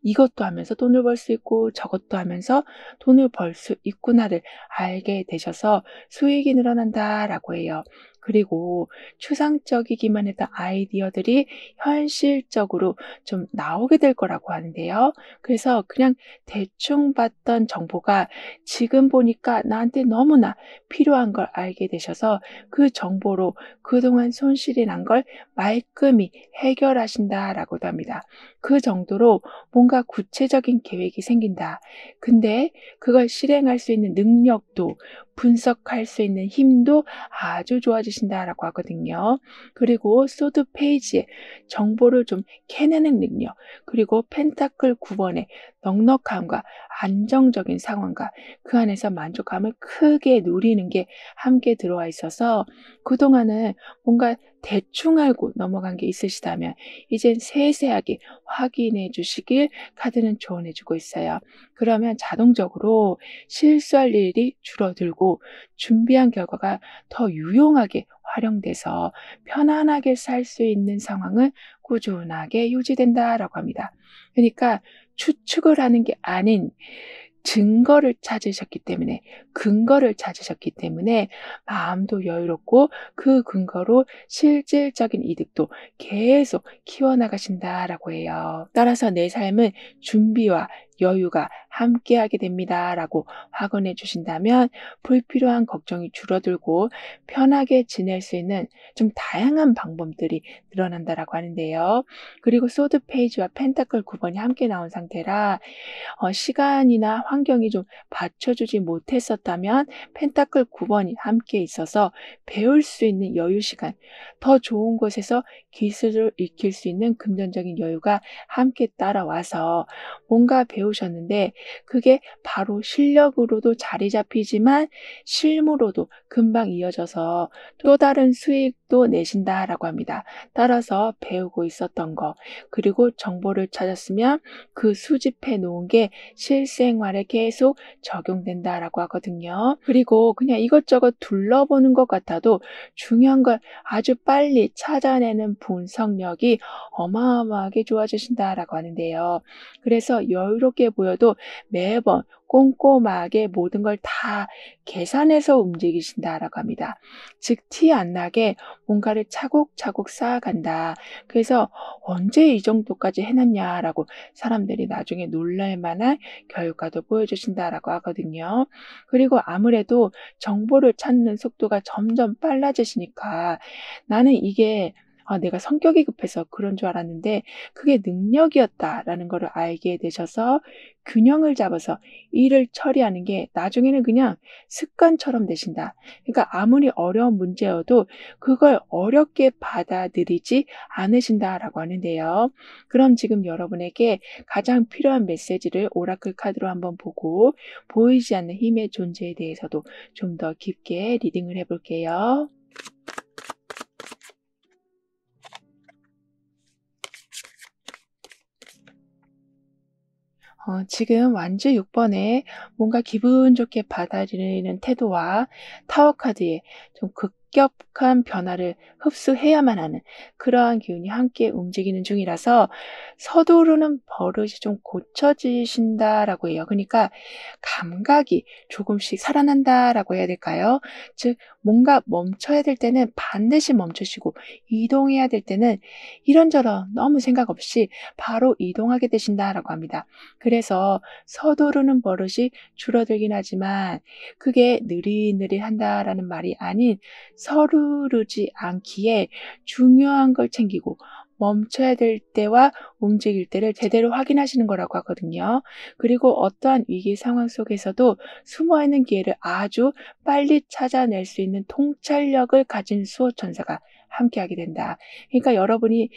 이것도 하면서 돈을 벌 수 있고 저것도 하면서 돈을 벌 수 있구나를 알게 되셔서 수익이 늘어난다라고 해요. 그리고 추상적이기만 했던 아이디어들이 현실적으로 좀 나오게 될 거라고 하는데요. 그래서 그냥 대충 봤던 정보가 지금 보니까 나한테 너무나 필요한 걸 알게 되셔서 그 정보로 그동안 손실이 난 걸 말끔히 해결하신다라고도 합니다. 그 정도로 뭔가 구체적인 계획이 생긴다. 근데 그걸 실행할 수 있는 능력도 분석할 수 있는 힘도 아주 좋아지신다라고 하거든요. 그리고 소드 페이지에 정보를 좀 캐내는 능력, 그리고 펜타클 9번의 넉넉함과 안정적인 상황과 그 안에서 만족감을 크게 누리는 게 함께 들어와 있어서 그동안은 뭔가 대충 알고 넘어간 게 있으시다면 이젠 세세하게 확인해 주시길 카드는 조언해 주고 있어요. 그러면 자동적으로 실수할 일이 줄어들고 준비한 결과가 더 유용하게 활용돼서 편안하게 살 수 있는 상황은 꾸준하게 유지된다라고 합니다. 그러니까 추측을 하는 게 아닌 증거를 찾으셨기 때문에 근거를 찾으셨기 때문에 마음도 여유롭고 그 근거로 실질적인 이득도 계속 키워나가신다라고 해요. 따라서 내 삶은 준비와 여유가 함께하게 됩니다라고 확언해 주신다면 불필요한 걱정이 줄어들고 편하게 지낼 수 있는 좀 다양한 방법들이 늘어난다라고 하는데요. 그리고 소드 페이지와 펜타클 9번이 함께 나온 상태라 시간이나 환경이 좀 받쳐주지 못했었다면 펜타클 9번이 함께 있어서 배울 수 있는 여유 시간, 더 좋은 곳에서 기술을 익힐 수 있는 금전적인 여유가 함께 따라와서 뭔가 배우셨는데 그게 바로 실력으로도 자리 잡히지만 실무로도 금방 이어져서 또 다른 수익도 내신다라고 합니다. 따라서 배우고 있었던 거, 그리고 정보를 찾았으면 그 수집해 놓은 게 실생활에 계속 적용된다라고 하거든요. 그리고 그냥 이것저것 둘러보는 것 같아도 중요한 걸 아주 빨리 찾아내는 분석력이 어마어마하게 좋아지신다라고 하는데요. 그래서 여유롭게 보여도 매번 꼼꼼하게 모든 걸 다 계산해서 움직이신다라고 합니다. 즉, 티 안 나게 뭔가를 차곡차곡 쌓아간다. 그래서 언제 이 정도까지 해놨냐라고 사람들이 나중에 놀랄 만한 결과도 보여주신다라고 하거든요. 그리고 아무래도 정보를 찾는 속도가 점점 빨라지시니까 나는 이게 내가 성격이 급해서 그런 줄 알았는데 그게 능력이었다라는 것을 알게 되셔서 균형을 잡아서 일을 처리하는 게 나중에는 그냥 습관처럼 되신다. 그러니까 아무리 어려운 문제여도 그걸 어렵게 받아들이지 않으신다라고 하는데요. 그럼 지금 여러분에게 가장 필요한 메시지를 오라클 카드로 한번 보고 보이지 않는 힘의 존재에 대해서도 좀 더 깊게 리딩을 해볼게요. 지금 완주 6번에 뭔가 기분 좋게 받아들이는 태도와 타워 카드에 좀 급격한 변화를 흡수해야만 하는 그러한 기운이 함께 움직이는 중이라서 서두르는 버릇이 좀 고쳐지신다라고 해요. 그러니까 감각이 조금씩 살아난다라고 해야 될까요? 즉, 뭔가 멈춰야 될 때는 반드시 멈추시고 이동해야 될 때는 이런저런 너무 생각 없이 바로 이동하게 되신다라고 합니다. 그래서 서두르는 버릇이 줄어들긴 하지만 그게 느릿느릿한다라는 말이 아닌 서두르지 않기에 중요한 걸 챙기고 멈춰야 될 때와 움직일 때를 제대로 확인하시는 거라고 하거든요. 그리고 어떠한 위기 상황 속에서도 숨어있는 기회를 아주 빨리 찾아낼 수 있는 통찰력을 가진 수호천사가 함께하게 된다. 그러니까 여러분이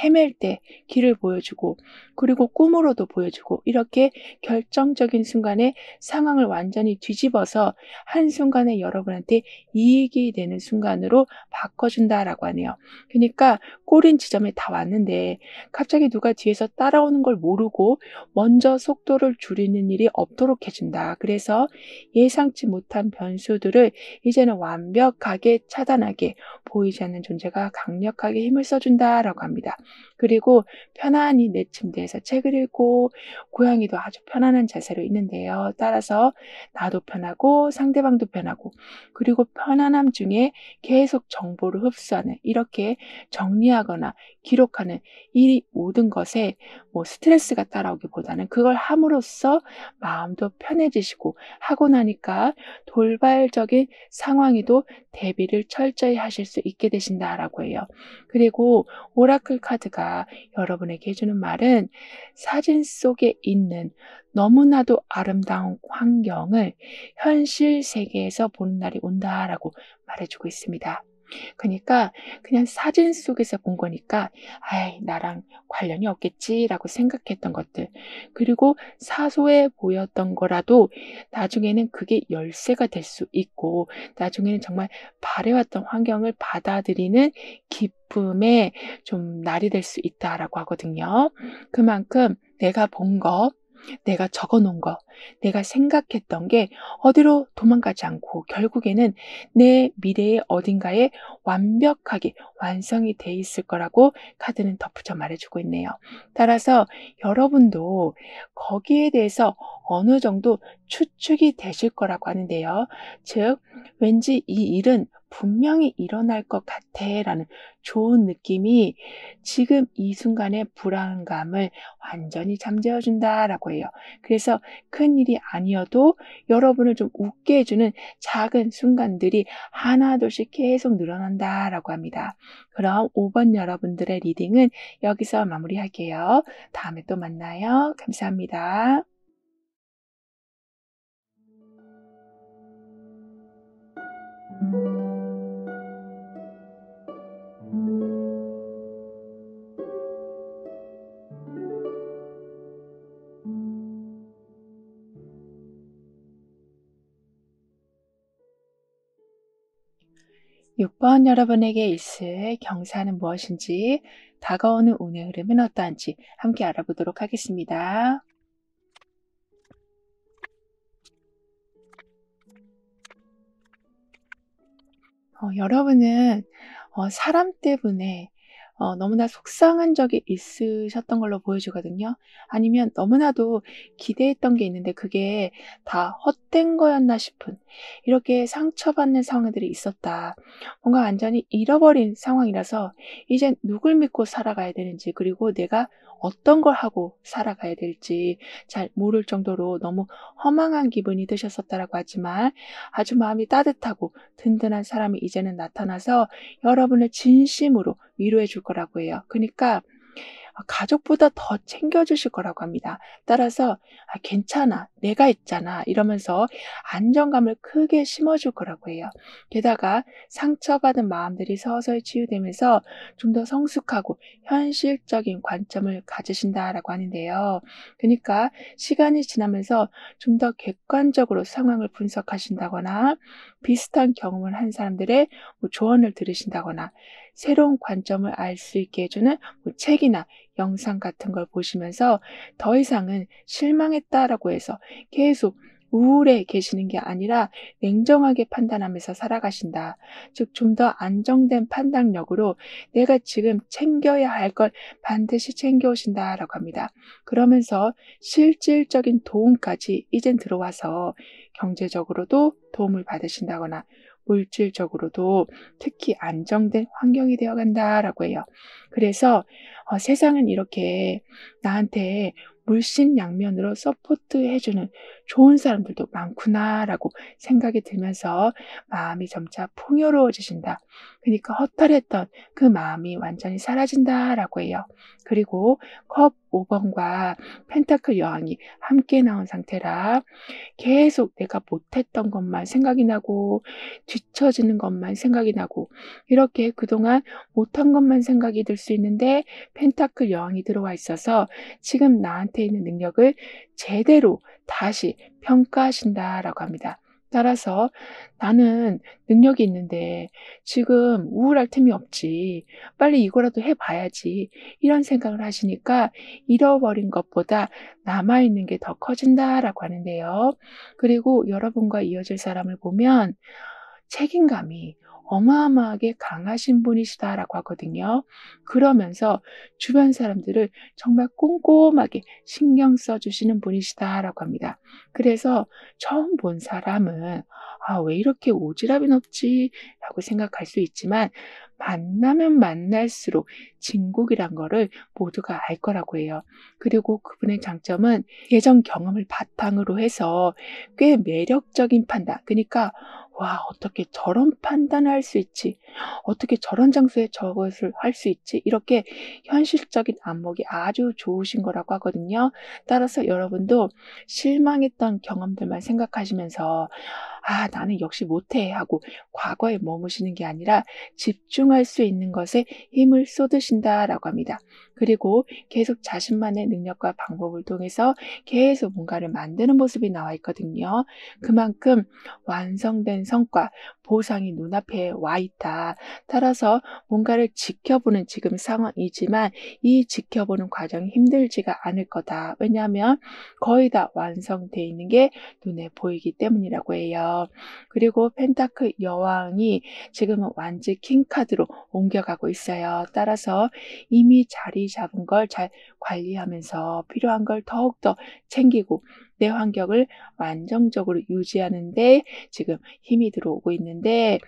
헤맬 때 길을 보여주고 그리고 꿈으로도 보여주고 이렇게 결정적인 순간에 상황을 완전히 뒤집어서 한순간에 여러분한테 이익이 되는 순간으로 바꿔준다라고 하네요. 그러니까 꼬린 지점에 다 왔는데 갑자기 누가 뒤에서 따라오는 걸 모르고 먼저 속도를 줄이는 일이 없도록 해준다. 그래서 예상치 못한 변수들을 이제는 완벽하게 차단하게 보이지 않는 존재가 강력하게 힘을 써준다라고 합니다. 그리고 편안히 내 침대에서 책을 읽고 고양이도 아주 편안한 자세로 있는데요. 따라서 나도 편하고 상대방도 편하고 그리고 편안함 중에 계속 정보를 흡수하는 이렇게 정리하거나 기록하는 이 모든 것에 스트레스가 따라오기보다는 그걸 함으로써 마음도 편해지시고 하고 나니까 돌발적인 상황에도 대비를 철저히 하실 수 있게 되신다라고 해요. 그리고 오라클 카드가 여러분에게 해주는 말은 사진 속에 있는 너무나도 아름다운 환경을 현실 세계에서 보는 날이 온다라고 말해주고 있습니다. 그러니까 그냥 사진 속에서 본 거니까 나랑 관련이 없겠지라고 생각했던 것들, 그리고 사소해 보였던 거라도 나중에는 그게 열쇠가 될 수 있고 나중에는 정말 바래왔던 환경을 받아들이는 기쁨의 좀 날이 될 수 있다라고 하거든요. 그만큼 내가 본 거, 내가 적어 놓은 거, 내가 생각했던 게 어디로 도망가지 않고 결국에는 내 미래의 어딘가에 완벽하게 완성이 돼 있을 거라고 카드는 덧붙여 말해주고 있네요. 따라서 여러분도 거기에 대해서 어느 정도 추측이 되실 거라고 하는데요. 즉, 왠지 이 일은 분명히 일어날 것 같아라는 좋은 느낌이 지금 이 순간의 불안감을 완전히 잠재워 준다라고 해요. 그래서 큰일이 아니어도 여러분을 좀 웃게 해 주는 작은 순간들이 하나둘씩 계속 늘어난다라고 합니다. 그럼 5번 여러분들의 리딩은 여기서 마무리할게요. 다음에 또 만나요. 감사합니다. 육 6번 여러분에게 있을 경사는 무엇인지, 다가오는 운의 흐름은 어떠한지 함께 알아보도록 하겠습니다. 여러분은 사람 때문에 너무나 속상한 적이 있으셨던 걸로 보여지거든요. 아니면 너무나도 기대했던 게 있는데 그게 다 헛된 거였나 싶은, 이렇게 상처받는 상황들이 있었다. 뭔가 완전히 잃어버린 상황이라서 이젠 누굴 믿고 살아가야 되는지, 그리고 내가 어떤 걸 하고 살아가야 될지 잘 모를 정도로 너무 허망한 기분이 드셨었다라고 하지만, 아주 마음이 따뜻하고 든든한 사람이 이제는 나타나서 여러분을 진심으로 위로해 줄 거라고 해요. 그러니까 가족보다 더 챙겨주실 거라고 합니다. 따라서 괜찮아. 내가 있잖아." 이러면서 안정감을 크게 심어줄 거라고 해요. 게다가 상처받은 마음들이 서서히 치유되면서 좀 더 성숙하고 현실적인 관점을 가지신다라고 하는데요. 그러니까 시간이 지나면서 좀 더 객관적으로 상황을 분석하신다거나, 비슷한 경험을 한 사람들의 조언을 들으신다거나, 새로운 관점을 알 수 있게 해 주는 책이나 영상 같은 걸 보시면서 더 이상은 실망했다라고 해서 계속 우울해 계시는 게 아니라 냉정하게 판단하면서 살아가신다. 즉 좀 더 안정된 판단력으로 내가 지금 챙겨야 할 걸 반드시 챙겨오신다라고 합니다. 그러면서 실질적인 도움까지 이젠 들어와서 경제적으로도 도움을 받으신다거나, 물질적으로도 특히 안정된 환경이 되어 간다라고 해요. 그래서 세상은 이렇게 나한테 물심양면으로 서포트해 주는 좋은 사람들도 많구나라고 생각이 들면서 마음이 점차 풍요로워지신다. 그러니까 허탈했던 그 마음이 완전히 사라진다라고 해요. 그리고 컵 5 번과 펜타클 여왕이 함께 나온 상태라 계속 내가 못했던 것만 생각이 나고, 뒤처지는 것만 생각이 나고, 이렇게 그동안 못한 것만 생각이 들 수 있는데, 펜타클 여왕이 들어와 있어서 지금 나한테 있는 능력을 제대로 다시 평가하신다라고 합니다. 따라서 '나는 능력이 있는데 지금 우울할 틈이 없지. 빨리 이거라도 해 봐야지.' 이런 생각을 하시니까 잃어버린 것보다 남아 있는 게 더 커진다라고 하는데요. 그리고 여러분과 이어질 사람을 보면 책임감이 어마어마하게 강하신 분이시다라고 하거든요. 그러면서 주변 사람들을 정말 꼼꼼하게 신경 써 주시는 분이시다라고 합니다. 그래서 처음 본 사람은 '아 왜 이렇게 오지랖이 넓지?'라고 생각할 수 있지만, 만나면 만날수록 진국이란 거를 모두가 알 거라고 해요. 그리고 그분의 장점은 예전 경험을 바탕으로 해서 꽤 매력적인 판단, 그러니까 '와 어떻게 저런 판단을 할 수 있지? 어떻게 저런 장소에 저것을 할 수 있지?' 이렇게 현실적인 안목이 아주 좋으신 거라고 하거든요. 따라서 여러분도 실망했던 경험들만 생각하시면서 '아 나는 역시 못해.' 하고 과거에 머무시는 게 아니라 집중할 수 있는 것에 힘을 쏟으신다라고 합니다. 그리고 계속 자신만의 능력과 방법을 통해서 계속 뭔가를 만드는 모습이 나와 있거든요. 그만큼 완성된 성과, 보상이 눈앞에 와 있다. 따라서 뭔가를 지켜보는 지금 상황이지만 이 지켜보는 과정이 힘들지가 않을 거다. 왜냐하면 거의 다 완성돼 있는 게 눈에 보이기 때문이라고 해요. 그리고 펜타클 여왕이 지금은 완지 킹 카드로 옮겨가고 있어요. 따라서 이미 자리 잡은 걸 잘 관리하면서 필요한 걸 더욱더 챙기고, 내 환경을 안정적으로 유지하는 데 지금 힘이 들어오고 있는데,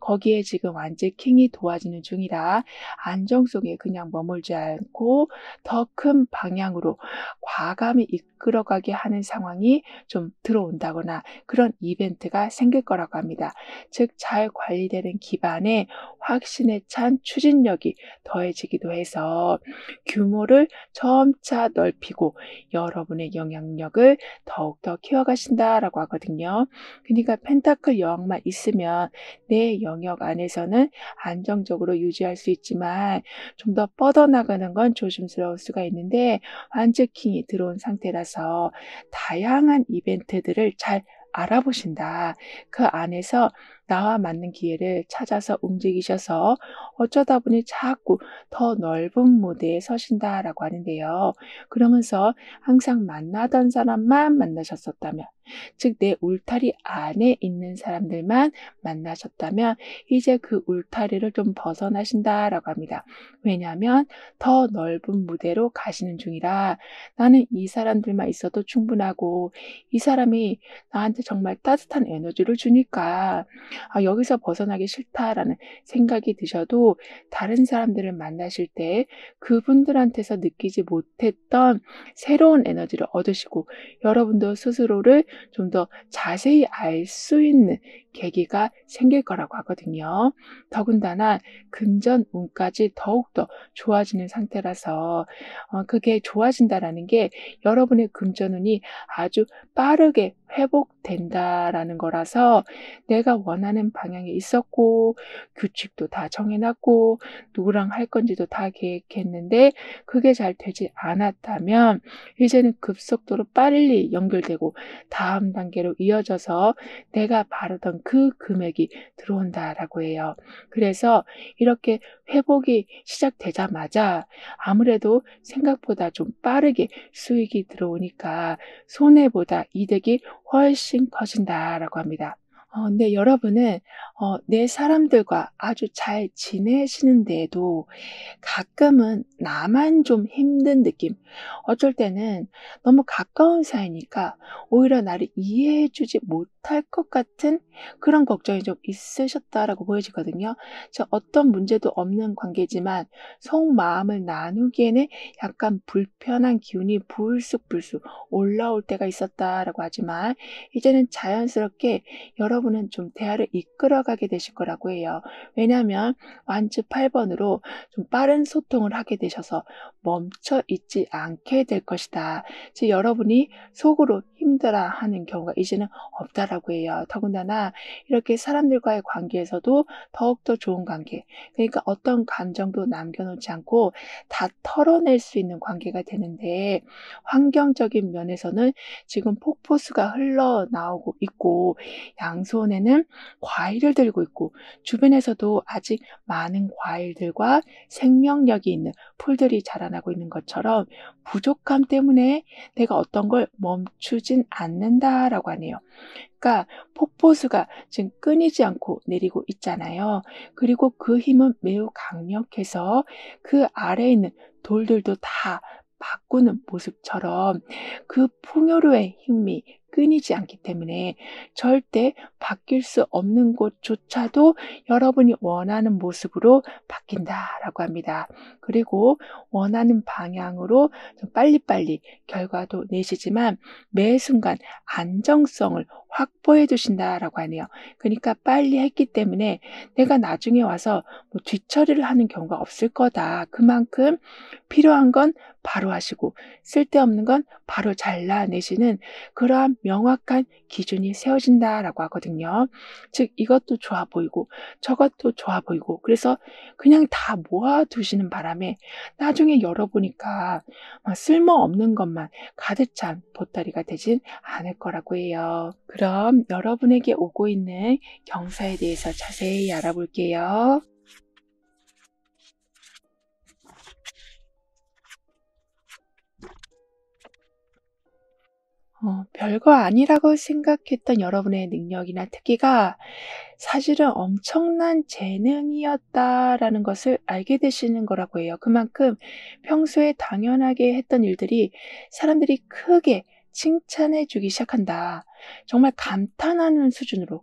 거기에 지금 완제킹이 도와주는 중이라 안정 속에 그냥 머물지 않고 더 큰 방향으로 과감히 이끌어가게 하는 상황이 좀 들어온다거나 그런 이벤트가 생길 거라고 합니다. 즉, 잘 관리되는 기반에 확신에 찬 추진력이 더해지기도 해서 규모를 점차 넓히고 여러분의 영향력을 더욱더 키워가신다라고 하거든요. 그러니까 펜타클 여왕만 있으면 내 영역 안에서는 안정적으로 유지할 수 있지만 좀 더 뻗어나가는 건 조심스러울 수가 있는데, 완즈킹이 들어온 상태라서 다양한 이벤트들을 잘 알아보신다. 그 안에서 나와 맞는 기회를 찾아서 움직이셔서 어쩌다 보니 자꾸 더 넓은 무대에 서신다라고 하는데요. 그러면서 항상 만나던 사람만 만나셨었다면, 즉 내 울타리 안에 있는 사람들만 만나셨다면 이제 그 울타리를 좀 벗어나신다라고 합니다. 왜냐하면 더 넓은 무대로 가시는 중이라, 나는 이 사람들만 있어도 충분하고 이 사람이 나한테 정말 따뜻한 에너지를 주니까 여기서 벗어나기 싫다라는 생각이 드셔도 다른 사람들을 만나실 때 그분들한테서 느끼지 못했던 새로운 에너지를 얻으시고 여러분도 스스로를 좀 더 자세히 알 수 있는 계기가 생길 거라고 하거든요. 더군다나 금전운까지 더욱더 좋아지는 상태라서 그게 좋아진다라는 게 여러분의 금전운이 아주 빠르게 회복된다라는 거라서, 내가 원하는 방향에 있었고 규칙도 다 정해놨고 누구랑 할 건지도 다 계획했는데 그게 잘 되지 않았다면 이제는 급속도로 빨리 연결되고 다음 단계로 이어져서 내가 바라던 그 금액이 들어온다라고 해요. 그래서 이렇게 회복이 시작되자마자 아무래도 생각보다 좀 빠르게 수익이 들어오니까 손해보다 이득이 훨씬 커진다라고 합니다. 근데 여러분은 내 사람들과 아주 잘 지내시는데도 가끔은 나만 좀 힘든 느낌, 어쩔 때는 너무 가까운 사이니까 오히려 나를 이해해 주지 못할 것 같은 그런 걱정이 좀 있으셨다라고 보여지거든요. 어떤 문제도 없는 관계지만 속마음을 나누기에는 약간 불편한 기운이 불쑥불쑥 올라올 때가 있었다라고 하지만, 이제는 자연스럽게 여러분은 좀 대화를 이끌어가게 되실 거라고 해요. 왜냐하면 완즈 8번으로 좀 빠른 소통을 하게 되셔서 멈춰 있지 않게 될 것이다. 즉 여러분이 속으로 힘들어하는 경우가 이제는 없다라고 해요. 더군다나 이렇게 사람들과의 관계에서도 더욱더 좋은 관계, 그러니까 어떤 감정도 남겨놓지 않고 다 털어낼 수 있는 관계가 되는데, 환경적인 면에서는 지금 폭포수가 흘러나오고 있고 양손에는 과일을 들고 있고 주변에서도 아직 많은 과일들과 생명력이 있는 풀들이 자라나고 있는 것처럼 부족함 때문에 내가 어떤 걸 멈추진 않는다라고 하네요. 그러니까 폭포수가 지금 끊이지 않고 내리고 있잖아요. 그리고 그 힘은 매우 강력해서 그 아래에 있는 돌들도 다 바꾸는 모습처럼 그 풍요로의 힘이 끊이지 않기 때문에 절대 바뀔 수 없는 곳조차도 여러분이 원하는 모습으로 바뀐다라고 합니다. 그리고 원하는 방향으로 좀 빨리빨리 결과도 내시지만 매 순간 안정성을 확보해 두신다라고 하네요. 그러니까 빨리 했기 때문에 내가 나중에 와서 뭐 뒤처리를 하는 경우가 없을 거다. 그만큼 필요한 건 바로 하시고 쓸데없는 건 바로 잘라내시는 그러한 명확한 기준이 세워진다라고 하거든요. 즉 이것도 좋아 보이고 저것도 좋아 보이고, 그래서 그냥 다 모아두시는 바람에 나중에 열어보니까 쓸모없는 것만 가득 찬 보따리가 되진 않을 거라고 해요. 그럼 여러분에게 오고 있는 경사에 대해서 자세히 알아볼게요. 별거 아니라고 생각했던 여러분의 능력이나 특기가 사실은 엄청난 재능이었다라는 것을 알게 되시는 거라고 해요. 그만큼 평소에 당연하게 했던 일들이 사람들이 크게 칭찬해 주기 시작한다. 정말 감탄하는 수준으로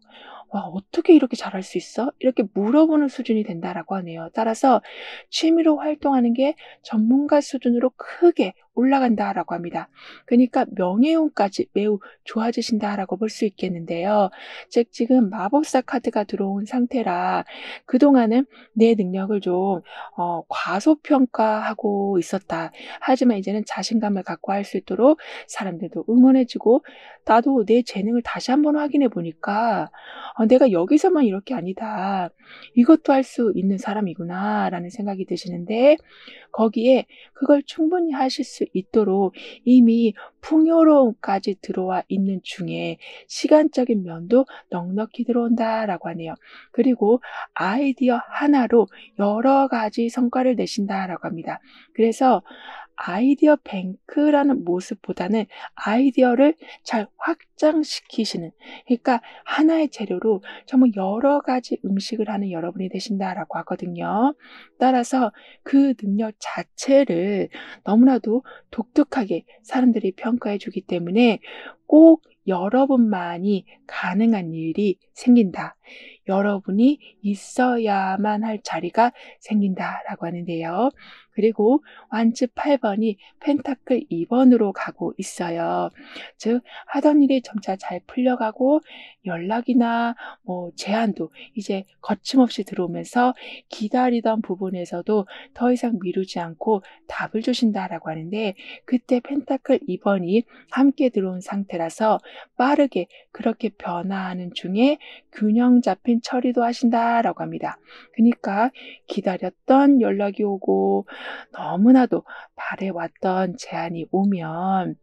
"와 어떻게 이렇게 잘할 수 있어?" 이렇게 물어보는 수준이 된다라고 하네요. 따라서 취미로 활동하는 게 전문가 수준으로 크게 올라간다라고 합니다. 그러니까 명예욕까지 매우 좋아지신다라고 볼 수 있겠는데요. 즉 지금 마법사 카드가 들어온 상태라 그동안은 내 능력을 좀 과소평가하고 있었다. 하지만 이제는 자신감을 갖고 할 수 있도록 사람들도 응원해 주고 나도 내 재능을 다시 한번 확인해 보니까 '내가 여기서만 이렇게 아니다. 이것도 할 수 있는 사람이구나.'라는 생각이 드시는데 거기에 그걸 충분히 하실 수 있도록 이미 풍요로움까지 들어와 있는 중에 시간적인 면도 넉넉히 들어온다라고 하네요. 그리고 아이디어 하나로 여러 가지 성과를 내신다라고 합니다. 그래서 아이디어 뱅크라는 모습보다는 아이디어를 잘 확장시키시는, 그러니까 하나의 재료로 정말 여러 가지 음식을 하는 여러분이 되신다라고 하거든요. 따라서 그 능력 자체를 너무나도 독특하게 사람들이 평가해 주기 때문에 꼭 여러분만이 가능한 일이 생긴다. 여러분이 있어야만 할 자리가 생긴다라고 하는데요. 그리고 완즈 8번이 펜타클 2번으로 가고 있어요. 즉 하던 일이 점차 잘 풀려가고 연락이나 제안도 이제 거침없이 들어오면서 기다리던 부분에서도 더 이상 미루지 않고 답을 주신다라고 하는데 그때 펜타클 2번이 함께 들어온 상태라서 빠르게 그렇게 변화하는 중에 균형 잡힌 처리도 하신다라고 합니다. 그러니까 기다렸던 연락이 오고 너무나도 바래왔던 제안이 오면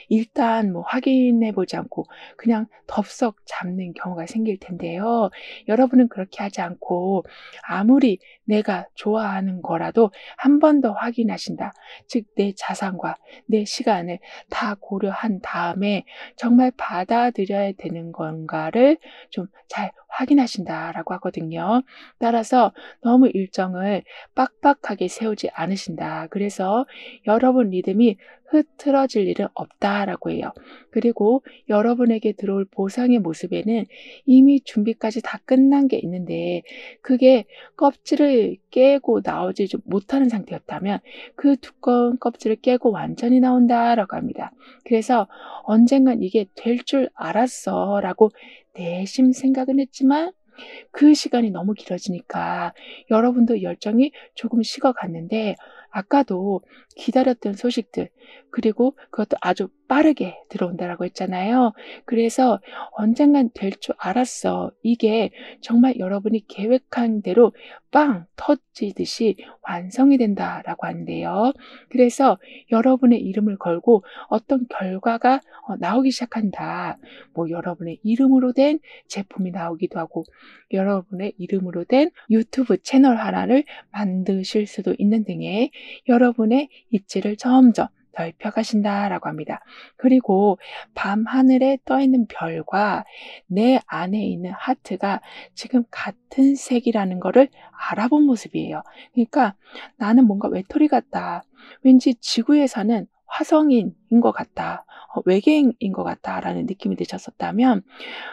일단 확인해 보지 않고 그냥 덥석 잡는 경우가 생길 텐데요. 여러분은 그렇게 하지 않고 아무리 내가 좋아하는 거라도 한 번 더 확인하신다. 즉 내 자산과 내 시간을 다 고려한 다음에 정말 받아들여야 되는 건가를 좀 잘 확인하신다라고 하거든요. 따라서 너무 일정을 빡빡하게 세우지 않으신다. 그래서 여러분 리듬이 흐트러질 일은 없다라고 해요. 그리고 여러분에게 들어올 보상의 모습에는 이미 준비까지 다 끝난 게 있는데 그게 껍질을 깨고 나오지 못하는 상태였다면 그 두꺼운 껍질을 깨고 완전히 나온다라고 합니다. 그래서 언젠간 이게 될 줄 알았어라고 내심 생각은 했지만 그 시간이 너무 길어지니까 여러분도 열정이 조금 식어갔는데 아까도 기다렸던 소식들 그리고 그것도 아주 빠르게 들어온다라고 했잖아요. 그래서 언젠간 될 줄 알았어. 이게 정말 여러분이 계획한 대로 빵 터지듯이 완성이 된다라고 하는데요. 그래서 여러분의 이름을 걸고 어떤 결과가 나오기 시작한다. 여러분의 이름으로 된 제품이 나오기도 하고 여러분의 이름으로 된 유튜브 채널 하나를 만드실 수도 있는 등의 여러분의 입지를 점점 넓혀가신다라고 합니다. 그리고 밤하늘에 떠있는 별과 내 안에 있는 하트가 지금 같은 색이라는 거를 알아본 모습이에요. 그러니까 나는 뭔가 외톨이 같다. 왠지 지구에 사는 화성인인 것 같다. 외계인인 것 같다라는 느낌이 드셨었다면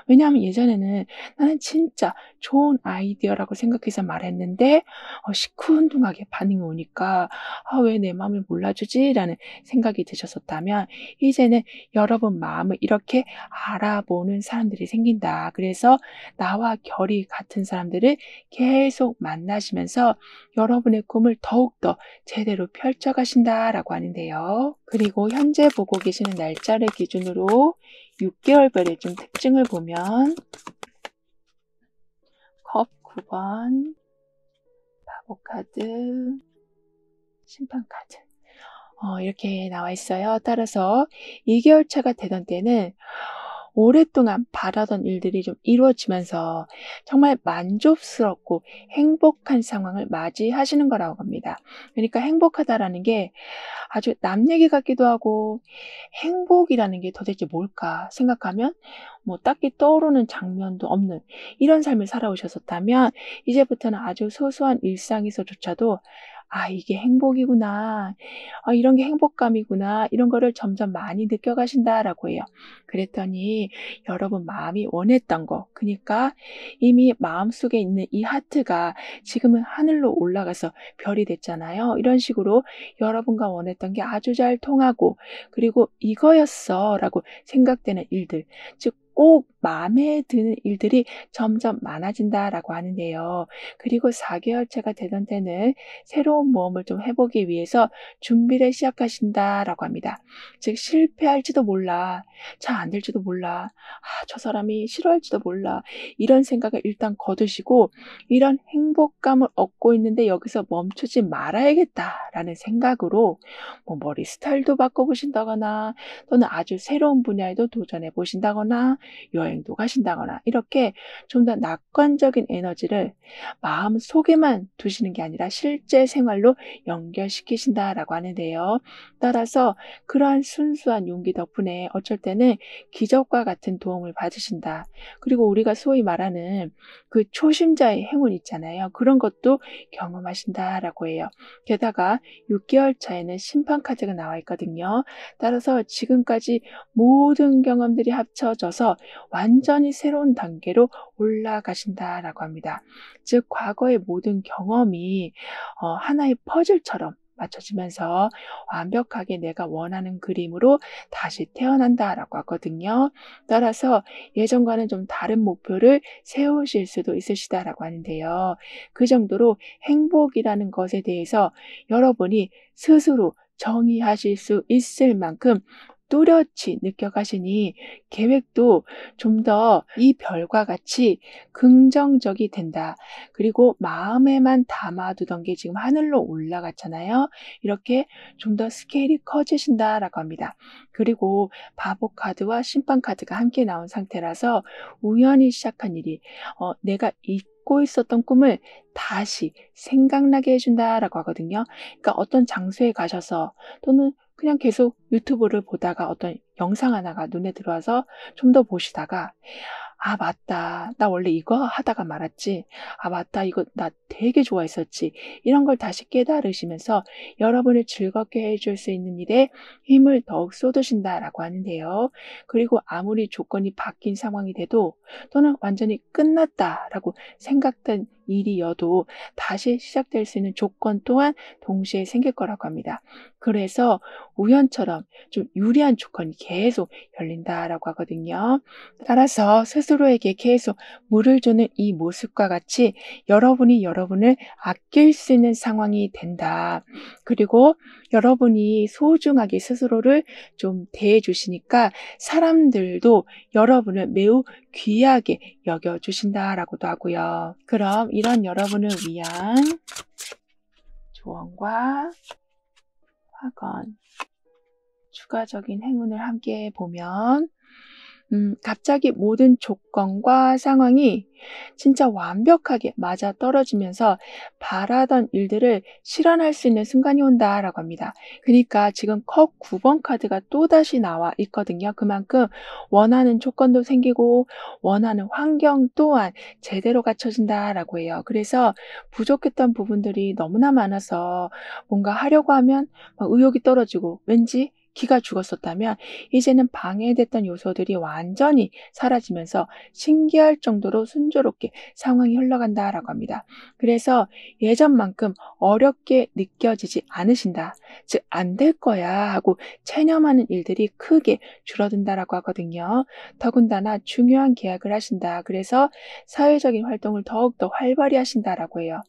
왜냐하면 예전에는 나는 진짜 좋은 아이디어라고 생각해서 말했는데 시큰둥하게 반응이 오니까 '아 왜 내 마음을 몰라주지?'라는 생각이 드셨었다면 이제는 여러분 마음을 이렇게 알아보는 사람들이 생긴다. 그래서 나와 결이 같은 사람들을 계속 만나시면서 여러분의 꿈을 더욱더 제대로 펼쳐 가신다라고 하는데요. 그리고 현재 보고 계시는 날짜를 기준으로 6개월별의 좀 특징을 보면 컵 9번, 바보 카드, 심판 카드 이렇게 나와 있어요. 따라서 2개월 차가 되던 때는 오랫동안 바라던 일들이 좀 이루어지면서 정말 만족스럽고 행복한 상황을 맞이하시는 거라고 합니다. 그러니까 행복하다라는 게 아주 남 얘기 같기도 하고 행복이라는 게 도대체 뭘까 생각하면 딱히 떠오르는 장면도 없는 이런 삶을 살아오셨었다면 이제부터는 아주 소소한 일상에서조차도 '아 이게 행복이구나. 이런 게 행복감이구나.' 이런 거를 점점 많이 느껴가신다라고 해요. 그랬더니 여러분 마음이 원했던 거 그니까 이미 마음속에 있는 이 하트가 지금은 하늘로 올라가서 별이 됐잖아요. 이런 식으로 여러분과 원했던 게 아주 잘 통하고 그리고 '이거였어.'라고 생각되는 일들 즉 꼭 마음에 드는 일들이 점점 많아진다라고 하는데요. 그리고 4개월차가 되던 때는 새로운 모험을 좀 해 보기 위해서 준비를 시작하신다라고 합니다. 즉 '실패할지도 몰라. 잘 안 될지도 몰라. 아 저 사람이 싫어할지도 몰라.' 이런 생각을 일단 거두시고 '이런 행복감을 얻고 있는데 여기서 멈추지 말아야겠다.'라는 생각으로 뭐 머리 스타일도 바꿔 보신다거나 또는 아주 새로운 분야에도 도전해 보신다거나 여행도 가신다거나 이렇게 좀 더 낙관적인 에너지를 마음속에만 두시는 게 아니라 실제 생활로 연결시키신다라고 하는데요. 따라서 그러한 순수한 용기 덕분에 어쩔 때는 기적과 같은 도움을 받으신다. 그리고 우리가 소위 말하는 그 초심자의 행운 있잖아요. 그런 것도 경험하신다라고 해요. 게다가 6개월 차에는 심판 카드가 나와 있거든요. 따라서 지금까지 모든 경험들이 합쳐져서 완전히 새로운 단계로 올라가신다라고 합니다. 즉 과거의 모든 경험이 하나의 퍼즐처럼 맞춰지면서 완벽하게 내가 원하는 그림으로 다시 태어난다라고 하거든요. 따라서 예전과는 좀 다른 목표를 세우실 수도 있으시다라고 하는데요. 그 정도로 행복이라는 것에 대해서 여러분이 스스로 정의하실 수 있을 만큼 뚜렷이 느껴가시니 계획도 좀 더 이 별과 같이 긍정적이 된다. 그리고 마음에만 담아두던 게 지금 하늘로 올라갔잖아요. 이렇게 좀 더 스케일이 커지신다라고 합니다. 그리고 바보 카드와 심판 카드가 함께 나온 상태라서 우연히 시작한 일이 내가 잊고 있었던 꿈을 다시 생각나게 해준다라고 하거든요. 그러니까 어떤 장소에 가셔서 또는 그냥 계속 유튜브를 보다가 어떤 영상 하나가 눈에 들어와서 좀 더 보시다가 '아 맞다. 나 원래 이거 하다가 말았지. 아 맞다. 이거 나 되게 좋아했었지.' 이런 걸 다시 깨달으시면서 여러분을 즐겁게 해줄 수 있는 일에 힘을 더욱 쏟으신다라고 하는데요. 그리고 아무리 조건이 바뀐 상황이 돼도 또는 완전히 끝났다라고 생각된 일이어도 다시 시작될 수 있는 조건 또한 동시에 생길 거라고 합니다. 그래서 우연처럼 좀 유리한 조건이 계속 열린다라고 하거든요. 따라서 스스로에게 계속 물을 주는 이 모습과 같이 여러분이 여러분을 아낄 수 있는 상황이 된다. 그리고 여러분이 소중하게 스스로를 좀 대해 주시니까 사람들도 여러분을 매우 귀하게 여겨 주신다라고도 하고요. 그럼 이런 여러분을 위한 조언과 확언, 추가적인 행운을 함께 보면 갑자기 모든 조건과 상황이 진짜 완벽하게 맞아떨어지면서 바라던 일들을 실현할 수 있는 순간이 온다라고 합니다. 그러니까 지금 컵 9번 카드가 또다시 나와 있거든요. 그만큼 원하는 조건도 생기고 원하는 환경 또한 제대로 갖춰진다라고 해요. 그래서 부족했던 부분들이 너무나 많아서 뭔가 하려고 하면 막 의욕이 떨어지고 왠지 기가 죽었었다면 이제는 방해됐던 요소들이 완전히 사라지면서 신기할 정도로 순조롭게 상황이 흘러간다라고 합니다. 그래서 예전만큼 어렵게 느껴지지 않으신다. 즉, 안 될 거야 하고 체념하는 일들이 크게 줄어든다라고 하거든요. 더군다나 중요한 계약을 하신다. 그래서 사회적인 활동을 더욱더 활발히 하신다라고 해요.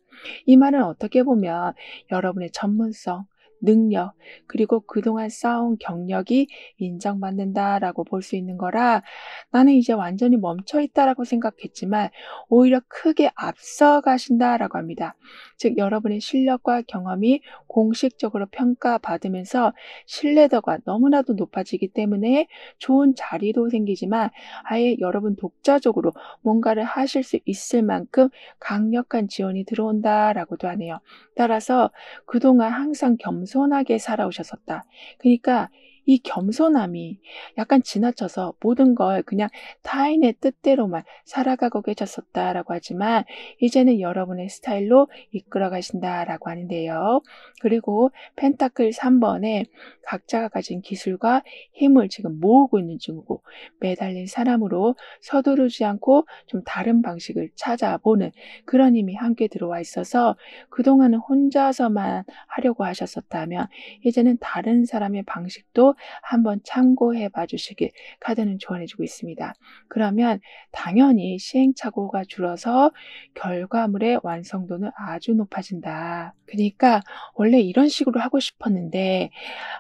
이 말은 어떻게 보면 여러분의 전문성, 능력, 그리고 그동안 쌓아온 경력이 인정받는다라고 볼 수 있는 거라 나는 이제 완전히 멈춰 있다라고 생각했지만 오히려 크게 앞서가신다라고 합니다. 즉, 여러분의 실력과 경험이 공식적으로 평가받으면서 신뢰도가 너무나도 높아지기 때문에 좋은 자리도 생기지만 아예 여러분 독자적으로 뭔가를 하실 수 있을 만큼 강력한 지원이 들어온다라고도 하네요. 따라서 그동안 항상 겸손하게 살아오셨었다. 그러니까 이 겸손함이 약간 지나쳐서 모든 걸 그냥 타인의 뜻대로만 살아가고 계셨었다라고 하지만 이제는 여러분의 스타일로 이끌어 가신다라고 하는데요. 그리고 펜타클 3번에 각자가 가진 기술과 힘을 지금 모으고 있는 중이고 매달린 사람으로 서두르지 않고 좀 다른 방식을 찾아보는 그런 힘이 함께 들어와 있어서 그동안은 혼자서만 하려고 하셨었다면 이제는 다른 사람의 방식도 한번 참고해 봐 주시길 카드는 조언해 주고 있습니다. 그러면 당연히 시행착오가 줄어서 결과물의 완성도는 아주 높아진다. 그러니까 원래 이런 식으로 하고 싶었는데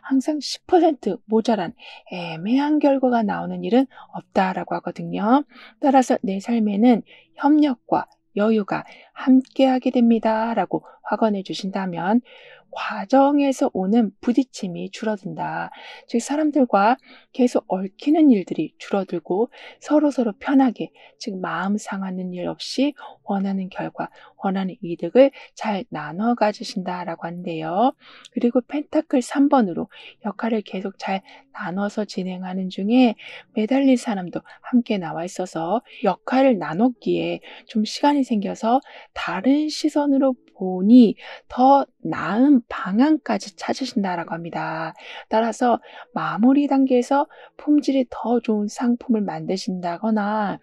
항상 10% 모자란 애매한 결과가 나오는 일은 없다라고 하거든요. 따라서 내 삶에는 협력과 여유가 함께하게 됩니다라고 확언해 주신다면 과정에서 오는 부딪힘이 줄어든다. 즉 사람들과 계속 얽히는 일들이 줄어들고 서로서로 편하게 즉 마음 상하는 일 없이 원하는 결과, 원하는 이득을 잘 나눠 가지신다라고 하는데요. 그리고 펜타클 3번으로 역할을 계속 잘 나눠서 진행하는 중에 매달릴 사람도 함께 나와 있어서 역할을 나눴기에 좀 시간이 생겨서 다른 시선으로 보니 더 나은 방안까지 찾으신다라고 합니다. 따라서 마무리 단계에서 품질이 더 좋은 상품을 만드신다거나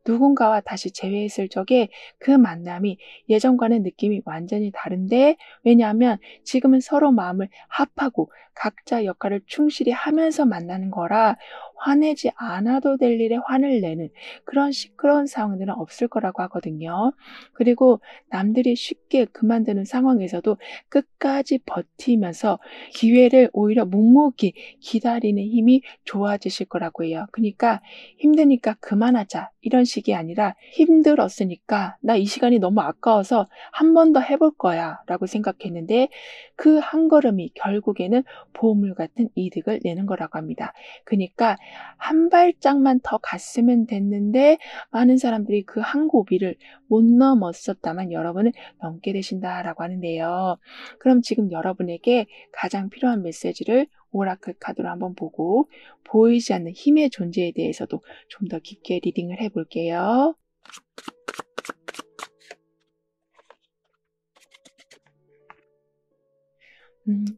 누군가와 다시 재회했을 적에 그 만남이 예전과는 느낌이 완전히 다른데 왜냐하면 지금은 서로 마음을 합하고 각자 역할을 충실히 하면서 만나는 거라 화내지 않아도 될 일에 화를 내는 그런 시끄러운 상황들은 없을 거라고 하거든요. 그리고 남들이 쉽게 그만두는 상황에서도 끝까지 버티면서 기회를 오히려 묵묵히 기다리는 힘이 좋아지실 거라고 해요. 그러니까 힘드니까 그만하자 이런 식이 아니라 힘들었으니까 나 이 시간이 너무 아까워서 한 번 더 해볼 거야 라고 생각했는데 그 한 걸음이 결국에는 보물 같은 이득을 내는 거라고 합니다. 그러니까 한 발짝만 더 갔으면 됐는데 많은 사람들이 그 한 고비를 못 넘었었다만 여러분은 넘게 되신다라고 하는데요. 그럼 지금 여러분에게 가장 필요한 메시지를 오라클 카드로 한번 보고 보이지 않는 힘의 존재에 대해서도 좀 더 깊게 리딩을 해 볼게요.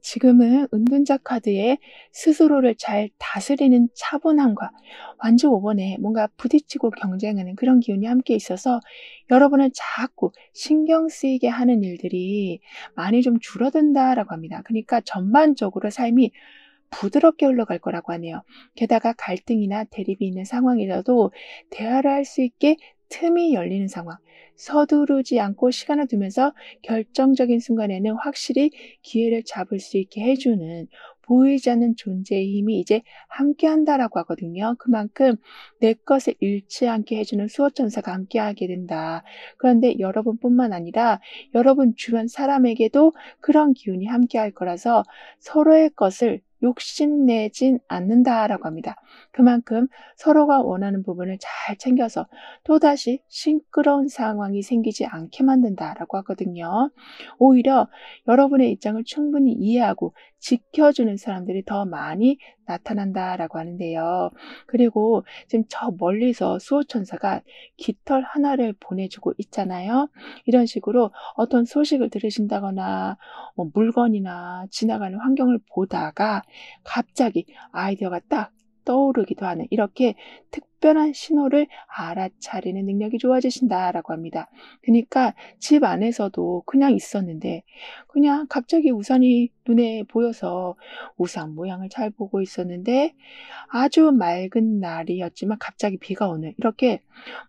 지금은 은둔자 카드에 스스로를 잘 다스리는 차분함과 완주 5번에 뭔가 부딪히고 경쟁하는 그런 기운이 함께 있어서 여러분을 자꾸 신경 쓰이게 하는 일들이 많이 좀 줄어든다라고 합니다. 그러니까 전반적으로 삶이 부드럽게 흘러갈 거라고 하네요. 게다가 갈등이나 대립이 있는 상황에서도 대화를 할 수 있게 틈이 열리는 상황, 서두르지 않고 시간을 두면서 결정적인 순간에는 확실히 기회를 잡을 수 있게 해주는 보이지 않는 존재의 힘이 이제 함께한다라고 하거든요. 그만큼 내 것을 잃지 않게 해주는 수호천사가 함께하게 된다. 그런데 여러분뿐만 아니라 여러분 주변 사람에게도 그런 기운이 함께할 거라서 서로의 것을 욕심내진 않는다라고 합니다. 그만큼 서로가 원하는 부분을 잘 챙겨서 또다시 시끄러운 상황이 생기지 않게 만든다라고 하거든요. 오히려 여러분의 입장을 충분히 이해하고 지켜주는 사람들이 더 많이 나타난다라고 하는데요. 그리고 지금 저 멀리서 수호천사가 깃털 하나를 보내주고 있잖아요. 이런 식으로 어떤 소식을 들으신다거나 물건이나 지나가는 환경을 보다가 갑자기 아이디어가 딱 떠오르기도 하는 이렇게 특별한 신호를 알아차리는 능력이 좋아지신다라고 합니다. 그러니까 집 안에서도 그냥 있었는데 그냥 갑자기 우산이 눈에 보여서 우산 모양을 잘 보고 있었는데 아주 맑은 날이었지만 갑자기 비가 오는 이렇게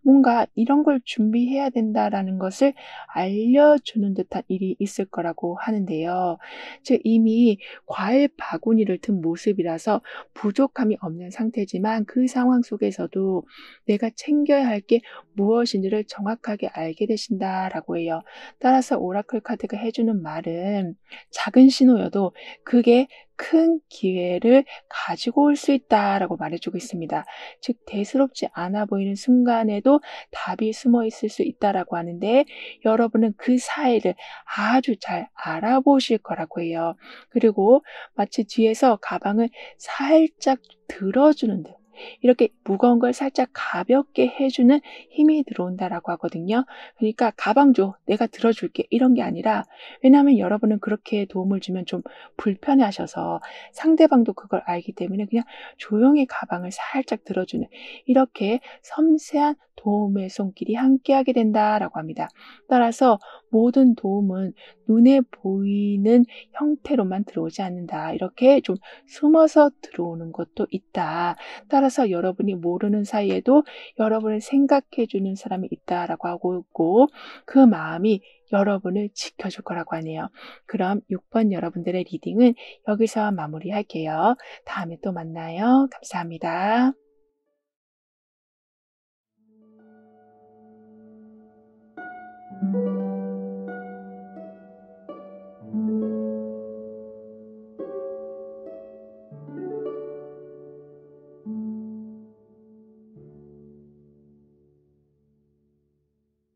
뭔가 이런 걸 준비해야 된다라는 것을 알려주는 듯한 일이 있을 거라고 하는데요. 즉 이미 과일 바구니를 든 모습이라서 부족함이 없는 상태지만 그 상황 속에서도 때도 내가 챙겨야 할 게 무엇인지를 정확하게 알게 되신다라고 해요. 따라서 오라클 카드가 해 주는 말은 작은 신호여도 그게 큰 기회를 가지고 올 수 있다라고 말해 주고 있습니다. 즉 대수롭지 않아 보이는 순간에도 답이 숨어 있을 수 있다라고 하는데 여러분은 그 사이를 아주 잘 알아보실 거라고 해요. 그리고 마치 뒤에서 가방을 살짝 들어주는 듯 이렇게 무거운 걸 살짝 가볍게 해 주는 힘이 들어온다라고 하거든요. 그러니까 "가방 줘. 내가 들어 줄게." 이런 게 아니라 왜냐하면 여러분은 그렇게 도움을 주면 좀 불편해하셔서 상대방도 그걸 알기 때문에 그냥 조용히 가방을 살짝 들어주는 이렇게 섬세한 도움의 손길이 함께하게 된다라고 합니다. 따라서 모든 도움은 눈에 보이는 형태로만 들어오지 않는다. 이렇게 좀 숨어서 들어오는 것도 있다. 따라서 여러분이 모르는 사이에도 여러분을 생각해 주는 사람이 있다라고 하고 있고 그 마음이 여러분을 지켜줄 거라고 하네요. 그럼 6번 여러분들의 리딩은 여기서 마무리할게요. 다음에 또 만나요. 감사합니다.